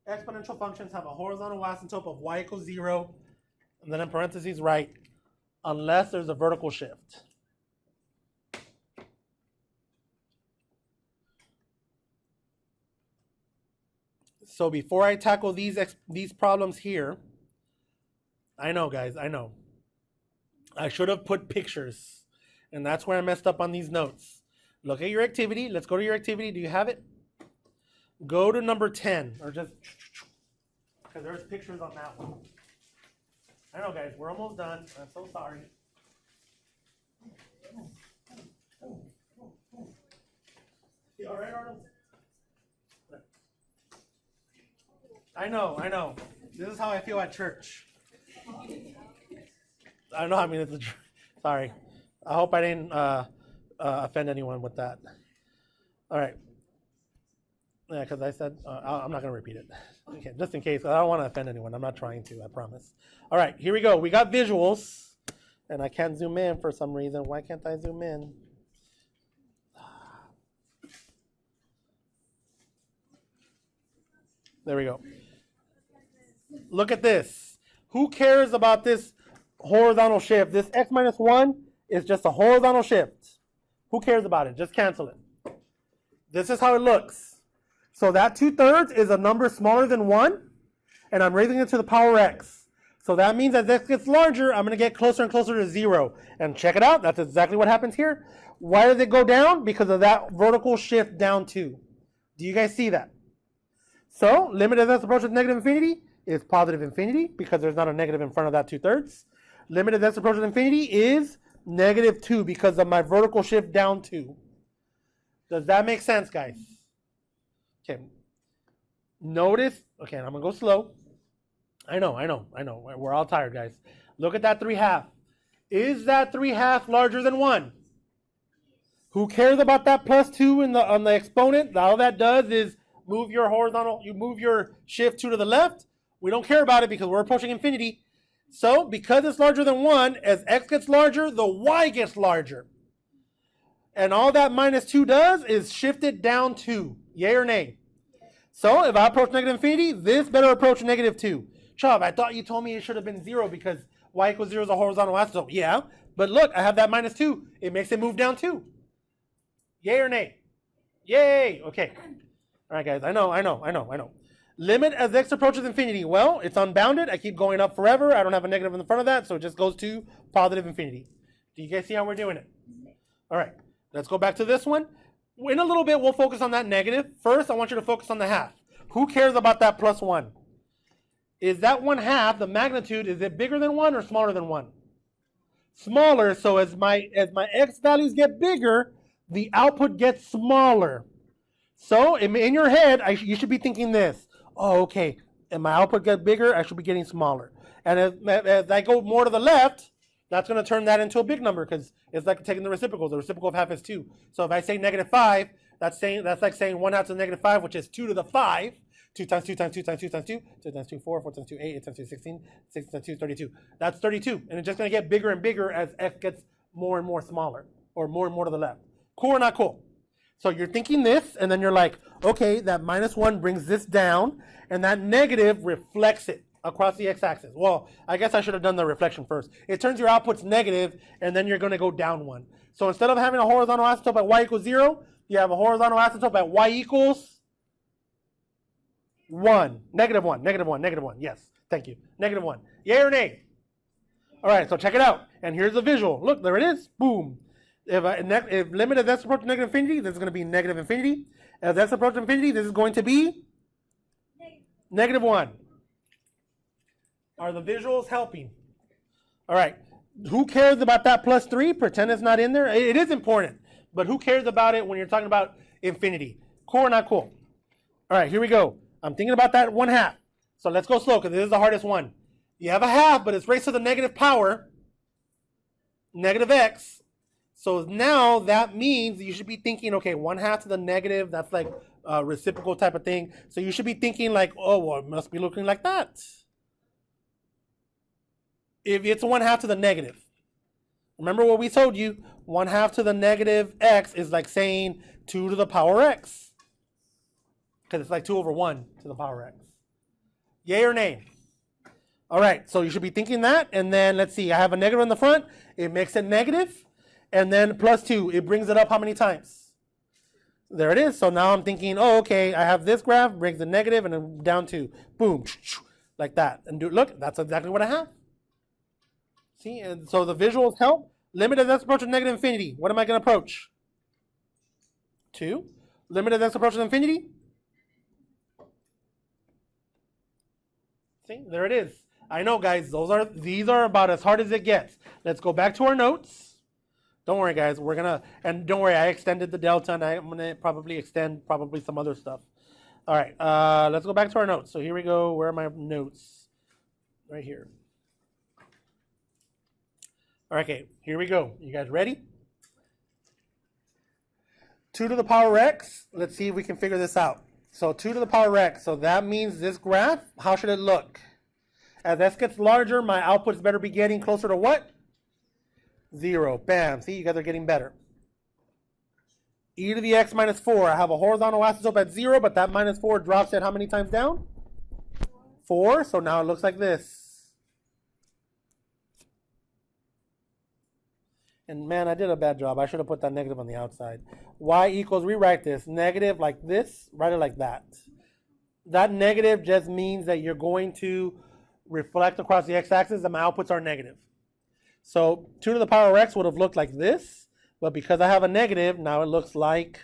exponential functions have a horizontal asymptote of y equals 0, and then in parentheses write, unless there's a vertical shift. So before I tackle these problems here, I know, guys, I know. I should have put pictures, and that's where I messed up on these notes. Look at your activity. Let's go to your activity. Do you have it? Go to number 10, or just, because there's pictures on that one. I know, guys, we're almost done. I'm so sorry. You all right, Arnold? I know. This is how I feel at church. I know, I mean, sorry. I hope I didn't offend anyone with that. All right. Yeah, because I said, I'm not going to repeat it. Okay, just in case. I don't want to offend anyone. I'm not trying to, I promise. All right, here we go. We got visuals, and I can't zoom in for some reason. Why can't I zoom in? There we go. Look at this. Who cares about this horizontal shift? This x minus 1 is just a horizontal shift. Who cares about it? Just cancel it. This is how it looks. So that 2/3 is a number smaller than 1, and I'm raising it to the power x. So that means as x gets larger, I'm going to get closer and closer to 0. And check it out. That's exactly what happens here. Why does it go down? Because of that vertical shift down 2. Do you guys see that? So limit as x approaches negative infinity is positive infinity because there's not a negative in front of that 2/3. Limit as x approaches infinity is negative 2 because of my vertical shift down 2. Does that make sense, guys? Okay. Notice, okay, I'm going to go slow. I know. We're all tired, guys. Look at that 3/2. Is that 3/2 larger than 1? Who cares about that plus 2 on the exponent? All that does is move your horizontal, you move your shift 2 to the left. We don't care about it because we're approaching infinity. So because it's larger than 1, as x gets larger, the y gets larger. And all that minus 2 does is shift it down 2. Yay or nay? So if I approach negative infinity, this better approach negative 2. Chubb, I thought you told me it should have been 0 because y equals 0 is a horizontal asymptote. Yeah, but look, I have that minus 2. It makes it move down 2. Yay or nay? Yay! Okay. All right, guys, I know. Limit as x approaches infinity. Well, it's unbounded. I keep going up forever. I don't have a negative in the front of that, so it just goes to positive infinity. Do you guys see how we're doing it? All right, let's go back to this one. In a little bit, we'll focus on that negative. First, I want you to focus on the half. Who cares about that plus 1? Is that 1/2, the magnitude, is it bigger than 1 or smaller than 1? Smaller, so as my x values get bigger, the output gets smaller. So in your head, you should be thinking this. Oh, okay, and my output gets bigger, I should be getting smaller. And as I go more to the left, that's going to turn that into a big number because it's like taking the reciprocal. The reciprocal of half is 2. So if I say -5, That's like saying 1 half to the negative 5, which is 2 to the 5. 2 times 2 times 2 times 2 times 2. 2 times 2, 4. 4 times 2, 8. 8 times 2, 16. 6 times 2, 32. That's 32. And it's just going to get bigger and bigger as x gets more and more smaller, or more and more to the left. Cool or not cool? So you're thinking this, and then you're like, okay, that minus 1 brings this down, and that negative reflects it across the x-axis. Well, I guess I should have done the reflection first. It turns your outputs negative, and then you're going to go down 1. So instead of having a horizontal asymptote at y equals 0, you have a horizontal asymptote at y equals 1. Negative 1, negative 1, negative 1. Yes, thank you. Negative 1. Yay or nay? All right, so check it out. And here's the visual. Look, there it is. Boom. If limit of x approaches negative infinity, this is going to be negative infinity. As x approaches infinity, this is going to be negative 1. Are the visuals helping? All right. Who cares about that plus 3? Pretend it's not in there. It is important. But who cares about it when you're talking about infinity? Cool or not cool? All right, here we go. I'm thinking about that 1 half. So let's go slow because this is the hardest one. You have a half, but it's raised to the negative power, negative x. So now that means you should be thinking, okay, 1 half to the negative, that's like a reciprocal type of thing. So you should be thinking like, oh, well, it must be looking like that. If it's 1 half to the negative. Remember what we told you, 1 half to the negative x is like saying 2 to the power x. Because it's like 2 over 1 to the power x. Yay or nay? All right, so you should be thinking that. And then let's see, I have a negative in the front. It makes it negative. And then plus 2, it brings it up how many times? There it is. So now I'm thinking, oh, okay, I have this graph, brings the negative, and then down 2. Boom, like that. And look, that's exactly what I have. See, and so the visuals help. Limit as x approaches negative infinity. What am I going to approach? 2. Limit as x approaches infinity. See, there it is. I know, guys, these are about as hard as it gets. Let's go back to our notes. Don't worry, guys. We're going to, and don't worry, I extended the delta, and I'm going to probably extend some other stuff. All right, let's go back to our notes. So here we go. Where are my notes? Right here. All right, okay, here we go. You guys ready? 2 to the power x. Let's see if we can figure this out. So 2 to the power x. So that means this graph, how should it look? As x gets larger, my outputs better be getting closer to what? 0. Bam. See, you guys are getting better. E to the x minus 4. I have a horizontal asymptote at 0, but that minus 4 drops it how many times down? 4. So now it looks like this. And man, I did a bad job. I should have put that negative on the outside. Y equals, rewrite this. Negative like this, write it like that. That negative just means that you're going to reflect across the x-axis and my outputs are negative. So 2 to the power x would have looked like this, but because I have a negative, now it looks like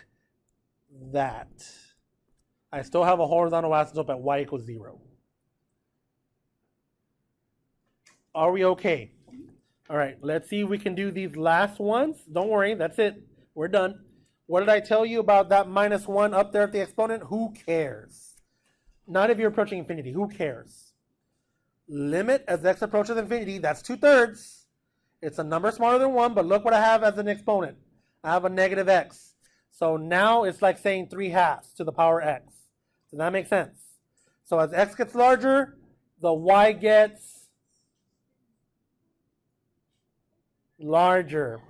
that. I still have a horizontal asymptote at y equals 0. Are we okay? All right, let's see if we can do these last ones. Don't worry, that's it. We're done. What did I tell you about that minus 1 up there at the exponent? Who cares? Not if you're approaching infinity. Who cares? Limit as x approaches infinity. That's 2/3. It's a number smaller than 1, but look what I have as an exponent. I have a negative x. So now it's like saying 3/2 to the power x. Does that make sense? So as x gets larger, the y gets larger.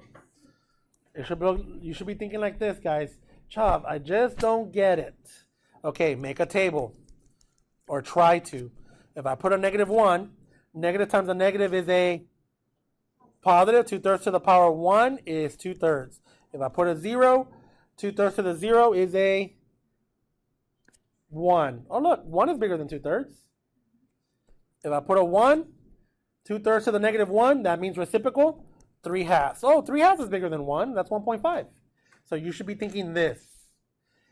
You should be thinking like this, guys. Chav, I just don't get it. Okay, make a table. Or try to. If I put a negative 1, negative times a negative is a positive. 2/3 to the power 1 is 2/3. If I put a 0, 2/3 to the 0 is a 1. Oh, look, 1 is bigger than 2/3. If I put a 1, 2/3 to the negative 1, that means reciprocal. 3/2. Oh, 3/2 is bigger than 1. That's 1.5. So you should be thinking this.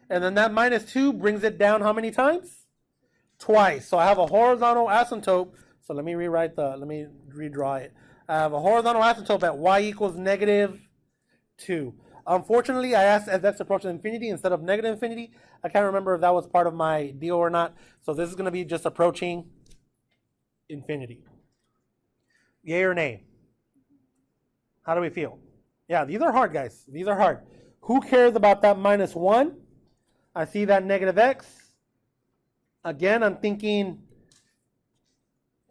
And then that minus 2 brings it down how many times? Twice. So I have a horizontal asymptote. So let me redraw it. I have a horizontal asymptote at y equals negative 2. Unfortunately, I asked as x approaches infinity instead of negative infinity. I can't remember if that was part of my deal or not. So this is going to be just approaching infinity. Yay or nay? How do we feel? Yeah, these are hard, guys. These are hard. Who cares about that minus 1? I see that negative x. Again, I'm thinking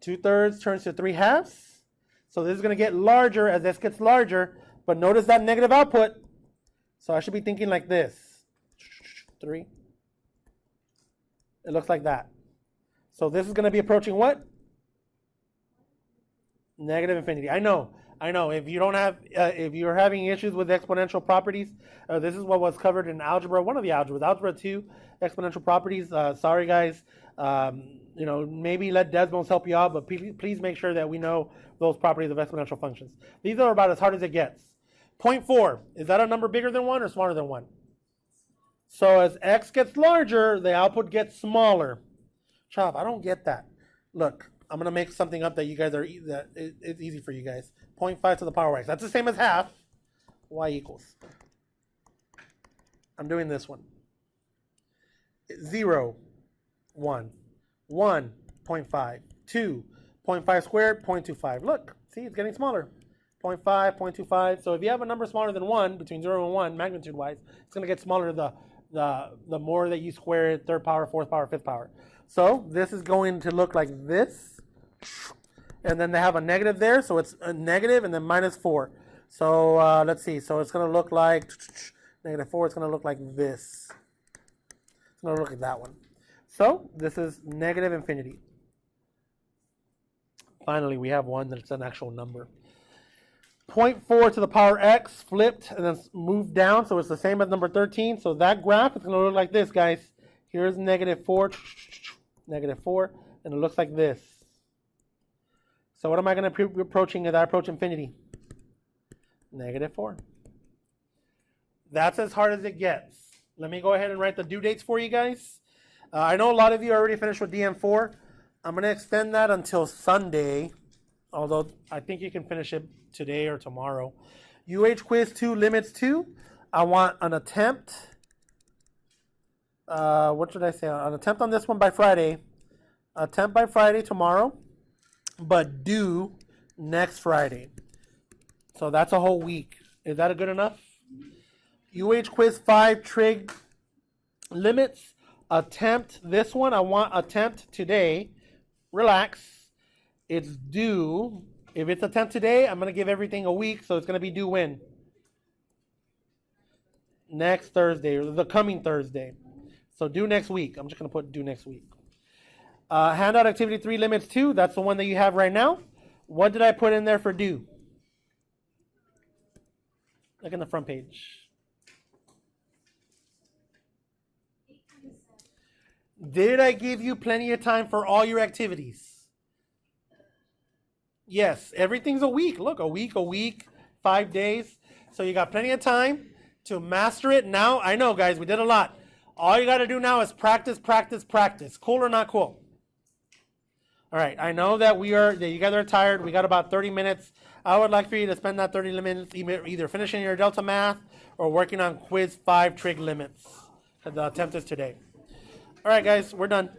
2/3 turns to 3/2. So this is going to get larger as this gets larger. But notice that negative output. So I should be thinking like this. 3. It looks like that. So this is going to be approaching what? Negative infinity. I know. If you don't have, if you're having issues with exponential properties, this is what was covered in algebra. One of the algebras, algebra 2, exponential properties. Sorry, guys. Maybe let Desmos help you out, but please make sure that we know those properties of exponential functions. These are about as hard as it gets. 0.4. Is that a number bigger than 1 or smaller than 1? So as x gets larger, the output gets smaller. Chop, I don't get that. Look, I'm going to make something up that you guys it's easy for you guys. 0.5 to the power x. That's the same as half. Y equals. I'm doing this one. 0, 1, 1, 0.5, 2, 0.5 squared, 0.25. Look, see, it's getting smaller. 0.5, 0.25. So if you have a number smaller than 1, between 0 and 1, magnitude-wise, it's going to get smaller the more that you square it, third power, fourth power, fifth power. So this is going to look like this. And then they have a negative there, so it's a negative and then -4. So let's see. So it's going to look like -4. It's going to look like this. It's going to look like that one. So this is negative infinity. Finally, we have one that's an actual number. 0.4 to the power x flipped and then moved down, so it's the same as number 13. So that graph is going to look like this, guys. Here's -4, -4, and it looks like this. So what am I going to be approaching as I approach infinity? -4. That's as hard as it gets. Let me go ahead and write the due dates for you guys. I know a lot of you already finished with DM4. I'm going to extend that until Sunday, although I think you can finish it today or tomorrow. UH Quiz 2 Limits 2. I want an attempt. What should I say? An attempt on this one by Friday. Attempt by Friday tomorrow, but due next Friday. So that's a whole week. Is that good enough? UH Quiz 5 Trig Limits. Attempt this one. I want attempt today. Relax. It's due. If it's attempt today, I'm going to give everything a week, so it's going to be due when? Next Thursday, or the coming Thursday. So due next week. I'm just going to put due next week. Handout activity 3 limits 2. That's the one that you have right now. What did I put in there for due? Look in the front page. Did I give you plenty of time for all your activities? Yes, everything's a week. Look, a week, 5 days. So you got plenty of time to master it. Now, I know, guys, we did a lot. All you got to do now is practice, practice, practice. Cool or not cool? All right, I know that you guys are tired. We got about 30 minutes. I would like for you to spend that 30 minutes either finishing your Delta Math or working on Quiz 5 Trig Limits. The attempt is today. All right, guys, we're done.